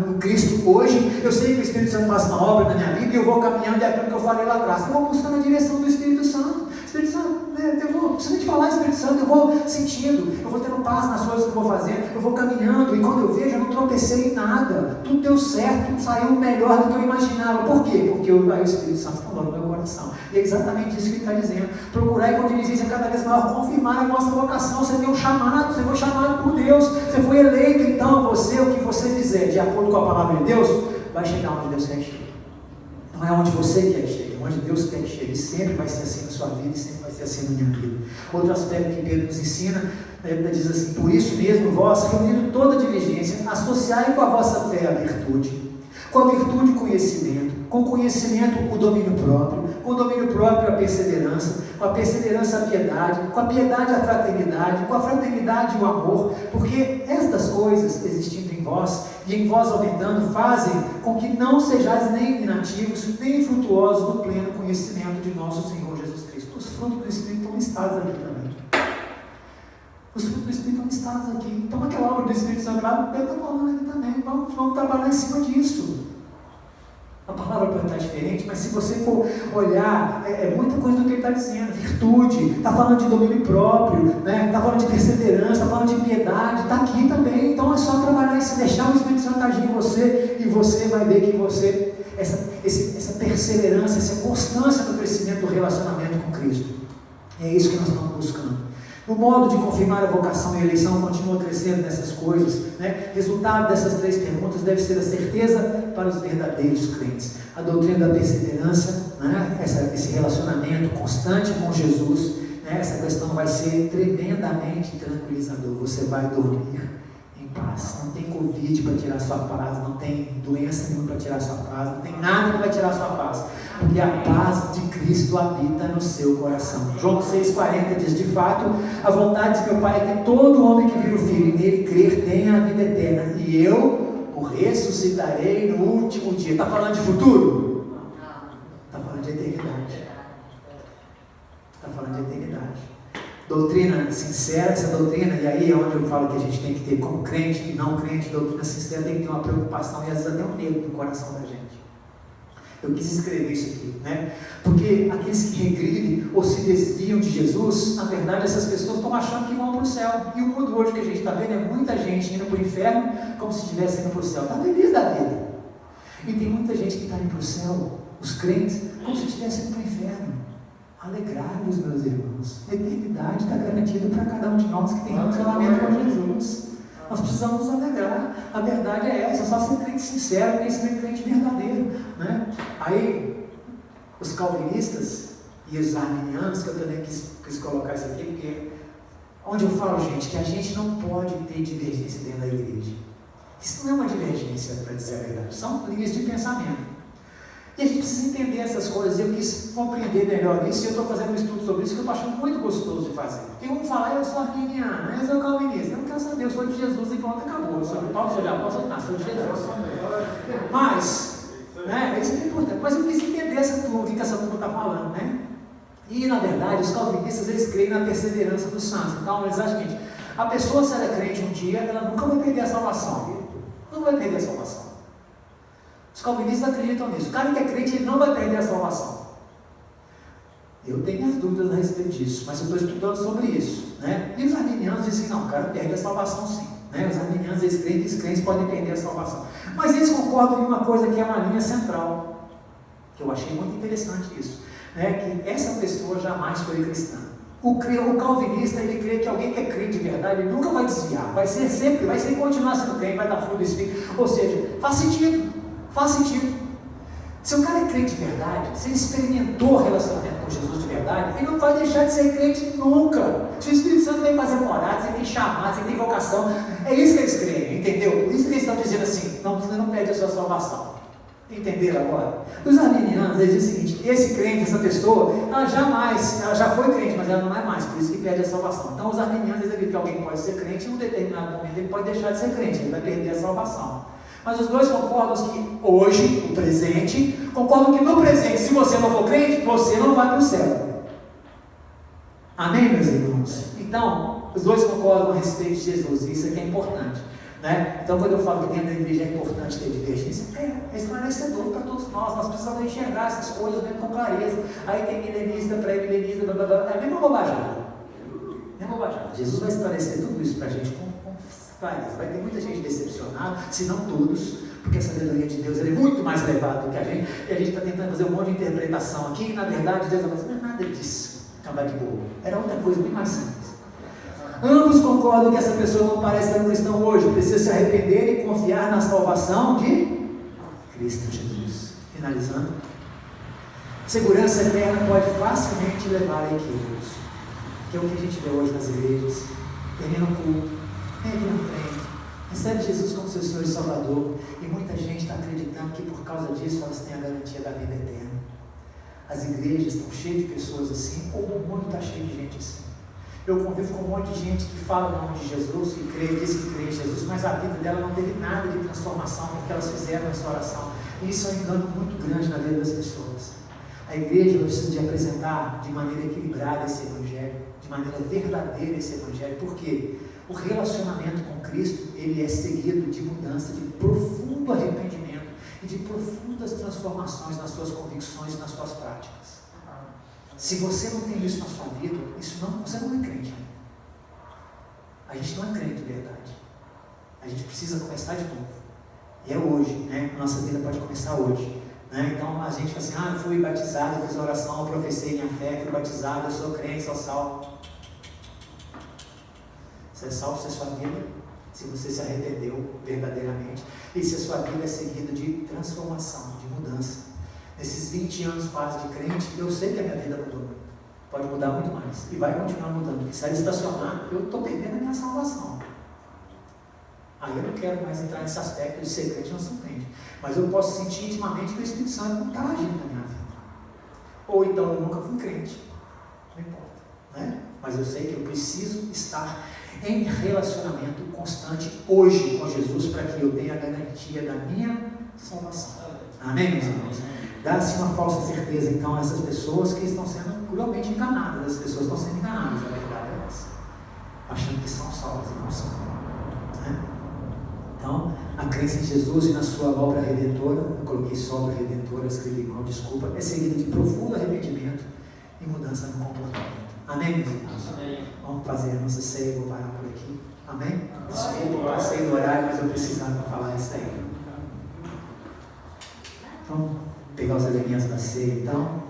no Cristo hoje, eu sei que o Espírito Santo faz uma obra na minha vida, e eu vou caminhando, é aquilo que eu falei lá atrás, eu vou buscando a direção do Espírito Santo. Espírito Santo, eu vou, precisa te falar, Espírito Santo, eu vou sentindo, eu vou tendo paz nas coisas que eu vou fazendo, eu vou caminhando, e quando eu vejo, eu não tropecei em nada, tudo deu certo, tudo saiu melhor do que eu imaginava. Por quê? Porque o Espírito Santo falou no meu coração, e é exatamente isso que ele está dizendo. Procurai com diligência cada vez maior confirmar a vossa vocação. Você tem um chamado, você foi chamado por Deus, você foi eleito. Então você, o que você fizer de acordo com a palavra de Deus, vai chegar onde Deus quer que chegue. Não é onde você quer que chegue, é onde Deus quer que chegue. Sempre vai ser assim na sua vida, e sempre vai ser assim na minha vida. Outro aspecto que Pedro nos ensina, ele diz assim: por isso mesmo vós, reunindo toda a diligência, associai com a vossa fé a virtude, com a virtude o conhecimento, com o conhecimento o domínio próprio, com o domínio próprio a perseverança, com a perseverança a piedade, com a piedade a fraternidade, com a fraternidade o amor, porque estas coisas existindo em vós e em vós aumentando, fazem com que não sejais nem inativos, nem infrutuosos no pleno conhecimento de nosso Senhor Jesus Cristo. Os frutos do Espírito estão listados aqui também. Os frutos do Espírito estão listados aqui. Então aquela obra do Espírito Santo lá, Pedro está falando aqui também. Vamos trabalhar em cima disso. A palavra pode estar diferente, mas se você for olhar, é muita coisa do que ele está dizendo. Virtude, está falando de domínio próprio, né? Está falando de perseverança, está falando de piedade, está aqui também. Então é só trabalhar e se deixar o Espírito Santo agir em você, e você vai ver que você, essa perseverança, essa constância no crescimento do relacionamento com Cristo, É isso que nós estamos buscando. O modo de confirmar a vocação e a eleição continua crescendo nessas coisas, né? Resultado dessas 3 perguntas deve ser a certeza para os verdadeiros crentes. A doutrina da perseverança, né? Esse relacionamento constante com Jesus, né? Essa questão vai ser tremendamente tranquilizador. Você vai dormir em paz. Não tem Covid para tirar sua paz, não tem doença nenhuma para tirar sua paz, não tem nada que vai tirar sua paz. Porque a paz de Cristo habita no seu coração. João 6,40 diz: de fato, a vontade de meu Pai é que todo homem que vir o Filho e nele crer tenha a vida eterna, e eu o ressuscitarei no último dia. Está falando de futuro? Está falando de eternidade. Está falando de eternidade. Doutrina sincera, essa doutrina, e aí é onde eu falo que a gente tem que ter, como crente e não crente, doutrina sincera tem que ter uma preocupação e às vezes até um medo no coração da gente. Eu quis escrever isso aqui, né? Porque aqueles que regridem ou se desviam de Jesus, na verdade essas pessoas estão achando que vão para o céu. E o mundo hoje que a gente está vendo é muita gente indo para o inferno como se estivesse indo para o céu. Está feliz da vida. E tem muita gente que está indo para o céu, os crentes, como se estivesse indo para o inferno. Alegrai-vos, meus irmãos. A eternidade está garantida para cada um de nós que tem relacionamento com Jesus. Nós precisamos nos alegrar. A verdade é essa, só ser crente sincero, nem ser crente verdadeiro, né? Aí, os calvinistas e os arminianos, que eu também quis colocar isso aqui, porque onde eu falo, gente, que a gente não pode ter divergência dentro da igreja. Isso não é uma divergência, para dizer a verdade, são linhas de pensamento. E a gente precisa entender essas coisas. Eu quis compreender melhor isso, e eu estou fazendo um estudo sobre isso que eu estou achando muito gostoso de fazer. Porque vamos falar, eu sou arminiano, eu sou calvinista, eu não quero saber, eu sou de Jesus e pronto, acabou. Eu sou de Paulo, sou de Apóstolo, sou de Jesus. Mas, né, isso é importante. Mas eu quis entender essa turma, o que essa turma está falando, né? E, na verdade, os calvinistas, eles creem na perseverança dos santos. Então, eles acham que a pessoa, se ela é crente um dia, ela nunca vai perder a salvação. Não vai perder a salvação. Os calvinistas acreditam nisso. O cara que é crente, ele não vai perder a salvação. Eu tenho minhas dúvidas a respeito disso, mas eu estou estudando sobre isso, né? E os arminianos dizem que não, o cara perde a salvação sim, né? Os arminianos, eles creem que os crentes podem perder a salvação. Mas eles concordam em uma coisa que é uma linha central, que eu achei muito interessante isso, né? Que essa pessoa jamais foi cristã. O calvinista, ele crê que alguém que é crente de verdade, ele nunca vai desviar, vai ser sempre, vai ser continuar sendo crente, vai dar fruto do Espírito. Ou seja, faz sentido. Faz sentido. Se o cara é crente de verdade, se ele experimentou relacionamento com Jesus de verdade, ele não vai deixar de ser crente nunca. Se o Espírito Santo vem fazer morada, você tem chamado, você tem vocação, é isso que eles creem, entendeu? Por isso que eles estão dizendo assim, não, você não perde a sua salvação. Entenderam agora? Os arminianos, eles dizem o seguinte: esse crente, essa pessoa, ela já foi crente, mas ela não é mais, por isso que perde a salvação. Então os arminianos, eles acreditam que alguém pode ser crente, em um determinado momento ele pode deixar de ser crente, ele vai perder a salvação. Mas os dois concordam que hoje, no presente, concordam que no presente, se você não for crente, você não vai para o céu. Amém, meus irmãos? Então, os dois concordam a respeito de Jesus, e isso aqui é importante, né? Então, quando eu falo que dentro da igreja é importante ter divergência, é esclarecedor para todos nós precisamos enxergar essas coisas mesmo com clareza. Aí tem milenista, pré-milenista, blá blá blá, é a mesma bobajada. Jesus vai esclarecer tudo isso para a gente com clareza. Vai ter muita gente decepcionada, se não todos, porque a sabedoria de Deus é muito mais elevada do que a gente, e a gente está tentando fazer um monte de interpretação aqui, e na verdade Deus vai dizer, não é nada disso, acabar de boa. Era outra coisa bem mais simples. Ambos concordam que essa pessoa não parece ser um cristão hoje, precisa se arrepender e confiar na salvação de Cristo Jesus. Finalizando, segurança eterna pode facilmente levar a equívocos, que é o que a gente vê hoje nas igrejas. Termina o culto, vem aqui na frente, recebe Jesus como seu Senhor e Salvador, e muita gente está acreditando que por causa disso elas têm a garantia da vida eterna. As igrejas estão cheias de pessoas assim, ou o mundo está cheio de gente assim. Eu convivo com um monte de gente que fala o nome de Jesus, que crê, diz que crê em Jesus, mas a vida dela não teve nada de transformação, porque elas fizeram essa oração. E isso é um engano muito grande na vida das pessoas. A igreja precisa de apresentar de maneira equilibrada esse evangelho, de maneira verdadeira esse evangelho. Por quê? O relacionamento com Cristo, ele é seguido de mudança, de profundo arrependimento e de profundas transformações nas suas convicções e nas suas práticas. Se você não tem isso na sua vida, você não é crente. A gente não é crente de verdade. A gente precisa começar de novo. E é hoje, né? A nossa vida pode começar hoje. Né? Então a gente fala assim, eu fui batizado, eu fiz oração, eu professei minha fé, fui batizado, eu sou crente, sou salvo. Você é salvo se a sua vida, se você se arrependeu verdadeiramente, e se a sua vida é seguida de transformação, de mudança. Nesses 20 anos quase de crente, eu sei que a minha vida mudou. Pode mudar muito mais. E vai continuar mudando. Porque se ela estacionar, eu estou perdendo a minha salvação. Aí eu não quero mais entrar nesse aspecto de ser crente ou não ser crente. Mas eu posso sentir intimamente que o Espírito Santo não está agindo na minha vida. Ou então eu nunca fui crente. Não importa. Né? Mas eu sei que eu preciso estar em relacionamento constante hoje com Jesus para que eu tenha a garantia da minha salvação. Amém, meus irmãos? Dá-se uma falsa certeza, então, a essas pessoas que estão sendo cruelmente enganadas. As pessoas estão sendo enganadas, a verdade é essa. Achando que são salvas e não são. Né? Então, a crença em Jesus e na sua obra redentora, eu coloquei só obra redentora, escrevi mal, desculpa, é seguida de profundo arrependimento e mudança no comportamento. Amém, meus irmãos? Vamos fazer a nossa ceia, vou parar por aqui. Amém? Desculpa, passei do horário, mas eu precisava falar isso aí. Então, pegar os elementos da ceia, então.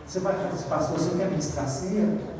Você vai fazer, pastor, você quer ministrar a ceia?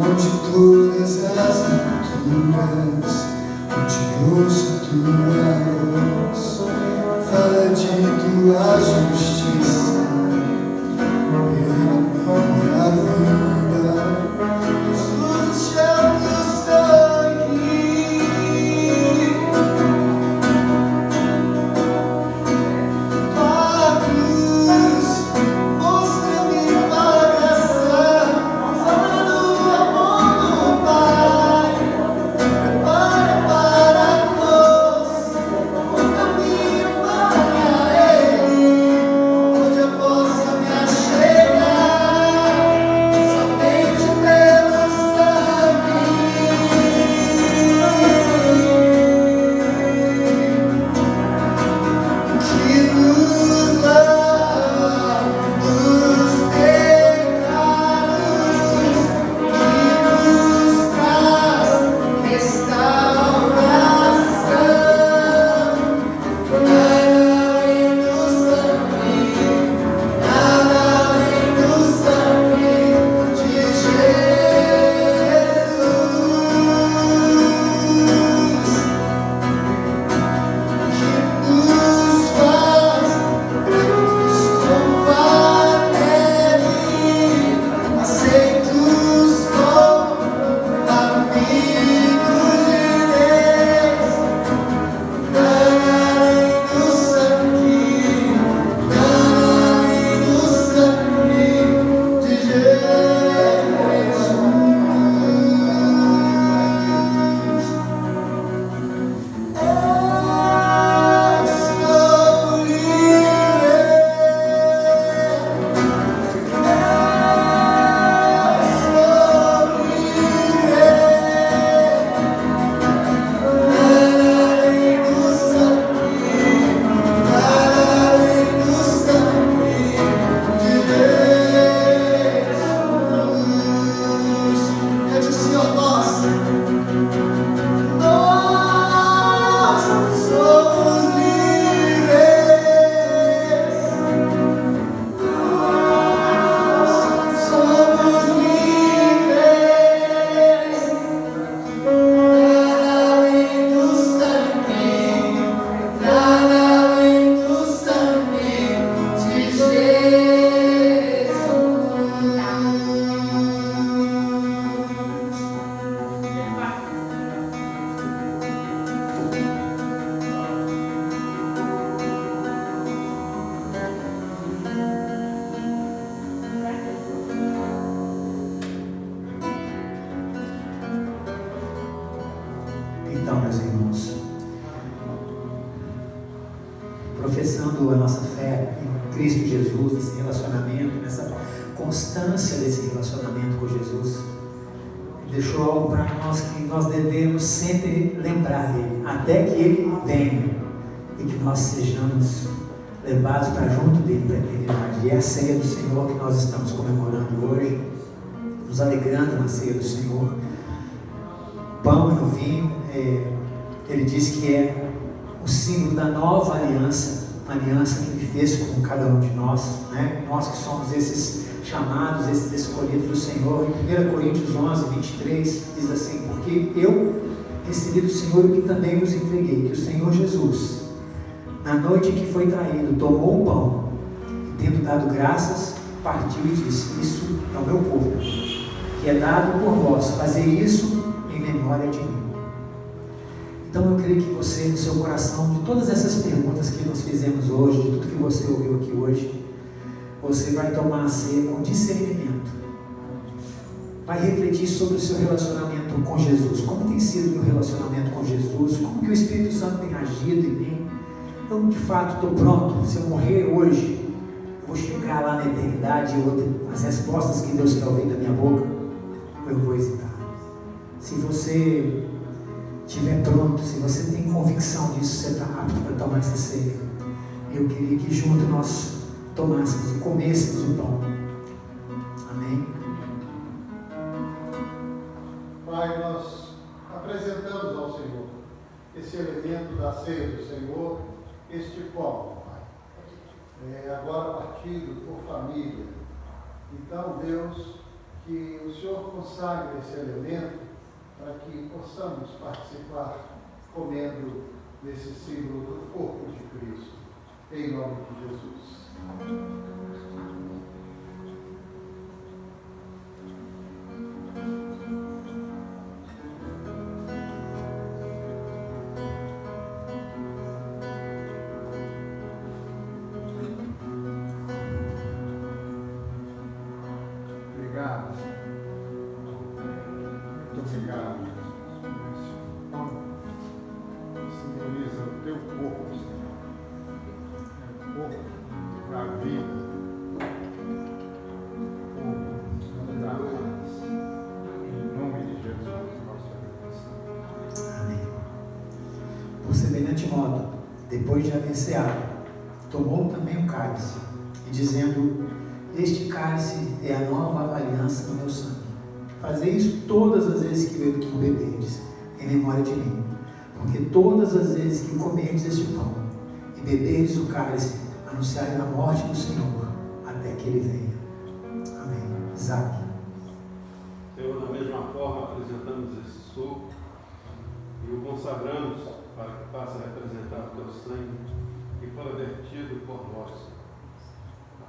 Onde então, meus irmãos, professando a nossa fé em Cristo Jesus, nesse relacionamento, nessa constância desse relacionamento com Jesus, deixou algo para nós que nós devemos sempre lembrar dele, até que ele venha e que nós sejamos levados para junto dele para a eternidade. E é a ceia do Senhor que nós estamos comemorando hoje, nos alegrando na ceia do Senhor. O pão e o vinho, ele diz que é o símbolo da nova aliança, a aliança que ele fez com cada um de nós, né? Nós que somos esses chamados, esses escolhidos do Senhor. Em 1 Coríntios 11, 23, diz assim: porque eu recebi do Senhor o que também vos entreguei, que o Senhor Jesus, na noite em que foi traído, tomou o pão, e tendo dado graças, partiu e disse: isso é o meu corpo, que é dado por vós, fazer isso em memória de mim. Então eu creio que você, no seu coração, de todas essas perguntas que nós fizemos hoje, de tudo que você ouviu aqui hoje, você vai tomar a ceia com discernimento. Vai refletir sobre o seu relacionamento com Jesus. Como tem sido o meu relacionamento com Jesus? Como que o Espírito Santo tem agido em mim? Eu, de fato, estou pronto. Se eu morrer hoje, eu vou chegar lá na eternidade e eu vou ter as respostas que Deus quer ouvir da minha boca? Ou eu vou hesitar? Se você estiver pronto, se você tem convicção disso, você está apto para tomar essa ceia. Eu queria que junto nós tomássemos e comêssemos o pão. Amém? Pai, nós apresentamos ao Senhor esse elemento da ceia do Senhor, este pão, Pai, agora partido por família. Então, Deus, que o Senhor consagre esse elemento para que possamos participar comendo desse símbolo do corpo de Cristo, em nome de Jesus. Obrigado. Muito obrigado. Esse pão simboliza o teu corpo, Senhor. É o corpo para a vida. O da paz. Em nome de Jesus, nós agradecemos. Amém. Por semelhante modo, depois de haver ceado, tomou também o cálice, e dizendo: este cálice é a nova aliança no meu sangue. Fazei isso todas as vezes que o beberdes, em memória de mim. Porque todas as vezes que comerdes este pão e beberdes o cálice, anunciarem a morte do Senhor, até que Ele venha. Amém. Isaac. Senhor, da mesma forma apresentamos esse suco e o consagramos para que passe a representar o teu sangue que foi vertido por nós.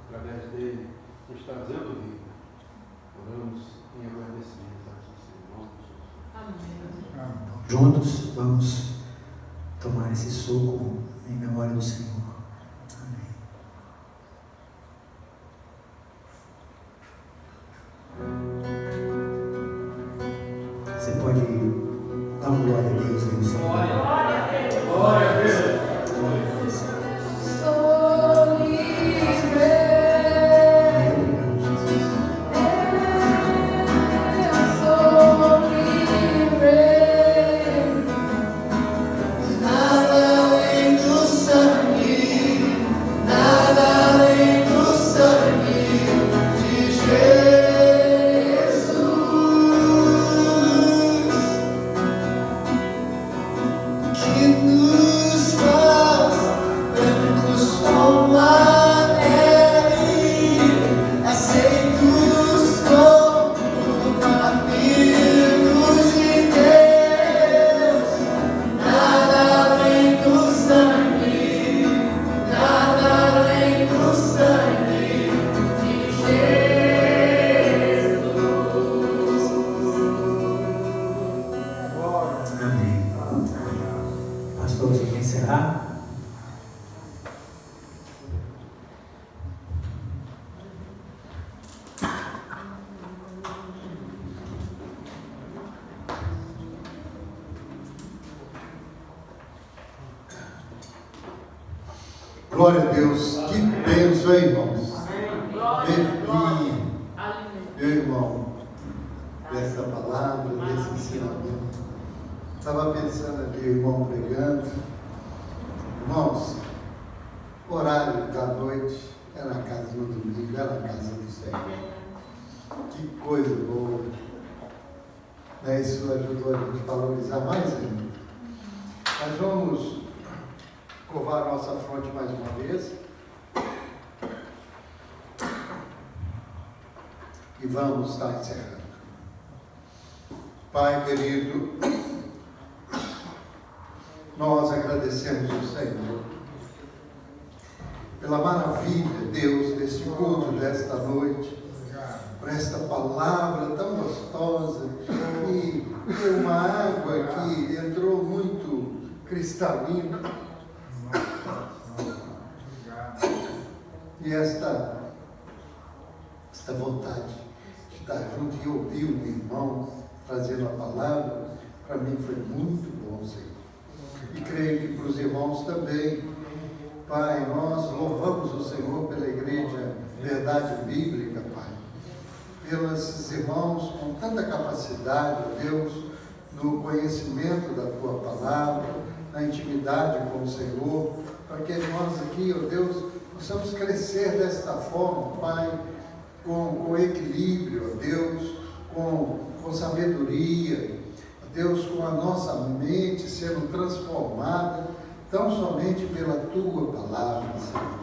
Através dele, nos trazendo vida. Oramos em agradecimento a ti, Senhor. Amém. Juntos vamos tomar esse suco em memória do Senhor. Amém. Você pode dar uma glória a Deus aí no seu nome. Glória a Deus. Glória a Deus. Sou livre. Eu sou livre. Nada além do sangue, nada além do sangue de Jesus. Que nos faz brancos como a neve, aceitos como amigos de Deus. Nada além do sangue, nada além do sangue de Jesus. Glória. Amém. Pastor, você quer encerrar? Glória a Deus. Que bênção, hein, irmãos? Bebi, meu irmão, dessa palavra, desse ensinamento. Estava pensando ali, o irmão pregando. Irmãos, o horário da noite é na casa do domingo, é na casa do Senhor. Que coisa boa. Isso ajudou a gente a valorizar mais ainda. Nós vamos curvar a nossa fronte mais uma vez. E vamos estar encerrando. Pai querido, nós agradecemos ao Senhor pela maravilha, Deus, desse culto desta noite, por esta palavra tão gostosa, e uma água que entrou muito cristalina. E esta vontade de estar junto e ouvir um irmão trazendo a palavra, para mim foi muito bom, Senhor. E creio que para os irmãos também. Pai, nós louvamos o Senhor pela igreja Verdade Bíblica, Pai. Pelos irmãos com tanta capacidade, Deus, no conhecimento da Tua palavra, na intimidade com o Senhor, para que nós aqui, ó Deus, possamos crescer desta forma, Pai, com equilíbrio, ó Deus, com sabedoria, ó Deus, com a nossa mente sendo transformada, tão somente pela Tua palavra, Senhor.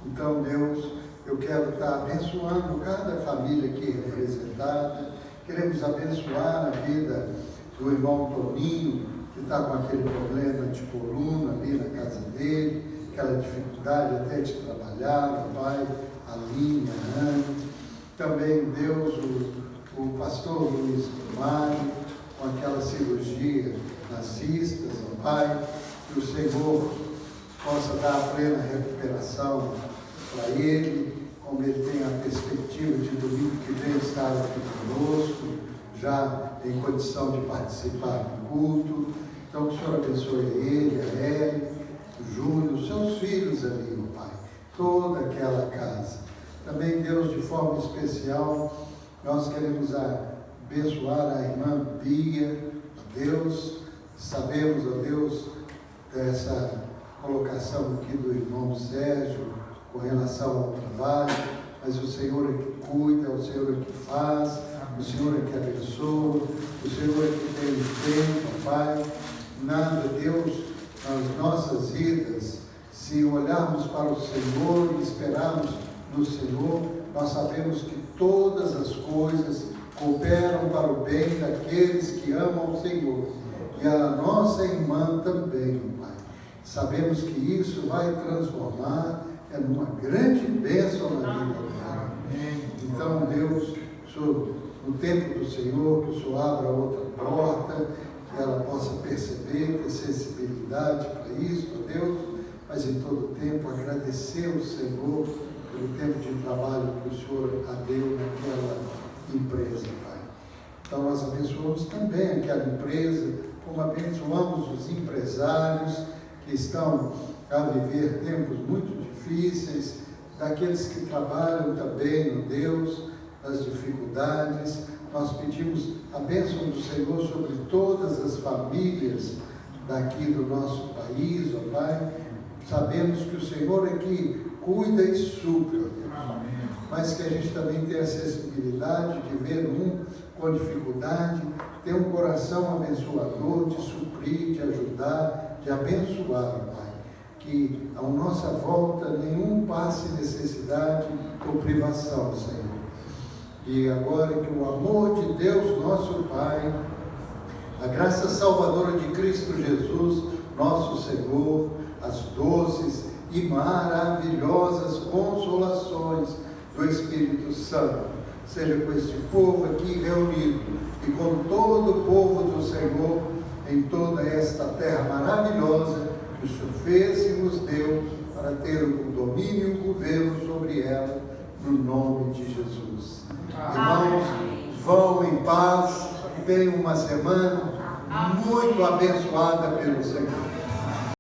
Então, Deus, eu quero estar abençoando cada família aqui representada. Queremos abençoar a vida do irmão Toninho, que está com aquele problema de coluna ali na casa dele, aquela dificuldade até de trabalhar, o pai, a Linha, a Ana. Também, Deus, o pastor Luiz Mário, com aquela cirurgia nas cistas, ó Pai, que o Senhor possa dar a plena recuperação para ele, como ele tem a perspectiva de domingo que vem estar aqui conosco, já em condição de participar do culto. Então, que o Senhor abençoe ele, a Eli, o Júlio, os seus filhos ali, meu Pai, toda aquela casa. Também, Deus, de forma especial, nós queremos abençoar a irmã Bia, a Deus. Sabemos, ó Deus, dessa colocação aqui do irmão Sérgio com relação ao trabalho, mas o Senhor é que cuida, o Senhor é que faz, o Senhor é que abençoa, o Senhor é que tem o tempo, Pai. Nada, Deus, nas nossas vidas, se olharmos para o Senhor e esperarmos no Senhor, nós sabemos que todas as coisas cooperam para o bem daqueles que amam o Senhor. E a nossa irmã também, Pai. Sabemos que isso vai transformar numa grande bênção na vida dela. Então, Deus, no tempo do Senhor, que o Senhor abra outra porta, que ela possa perceber, ter sensibilidade para isso, Deus, mas em todo tempo agradecer ao Senhor pelo tempo de trabalho que o Senhor a deu naquela empresa, Pai. Então, nós abençoamos também aquela empresa, como abençoamos os empresários que estão a viver tempos muito difíceis, daqueles que trabalham também no Deus, das dificuldades. Nós pedimos a bênção do Senhor sobre todas as famílias daqui do nosso país, ó Pai. Sabemos que o Senhor é que cuida e supre, ó Deus. Mas que a gente também tenha a sensibilidade de ver um com dificuldade, ter um coração abençoador, de suprir, de ajudar, de abençoar, Pai. Que à nossa volta nenhum passe necessidade ou privação, Senhor. E agora que o amor de Deus, nosso Pai, a graça salvadora de Cristo Jesus, nosso Senhor, as doces e maravilhosas consolações do Espírito Santo, seja com este povo aqui reunido e com todo o povo do Senhor em toda esta terra maravilhosa que o Senhor fez e nos deu para ter o domínio e o governo sobre ela, no nome de Jesus. Irmãos, vão em paz e tenham uma semana muito abençoada pelo Senhor.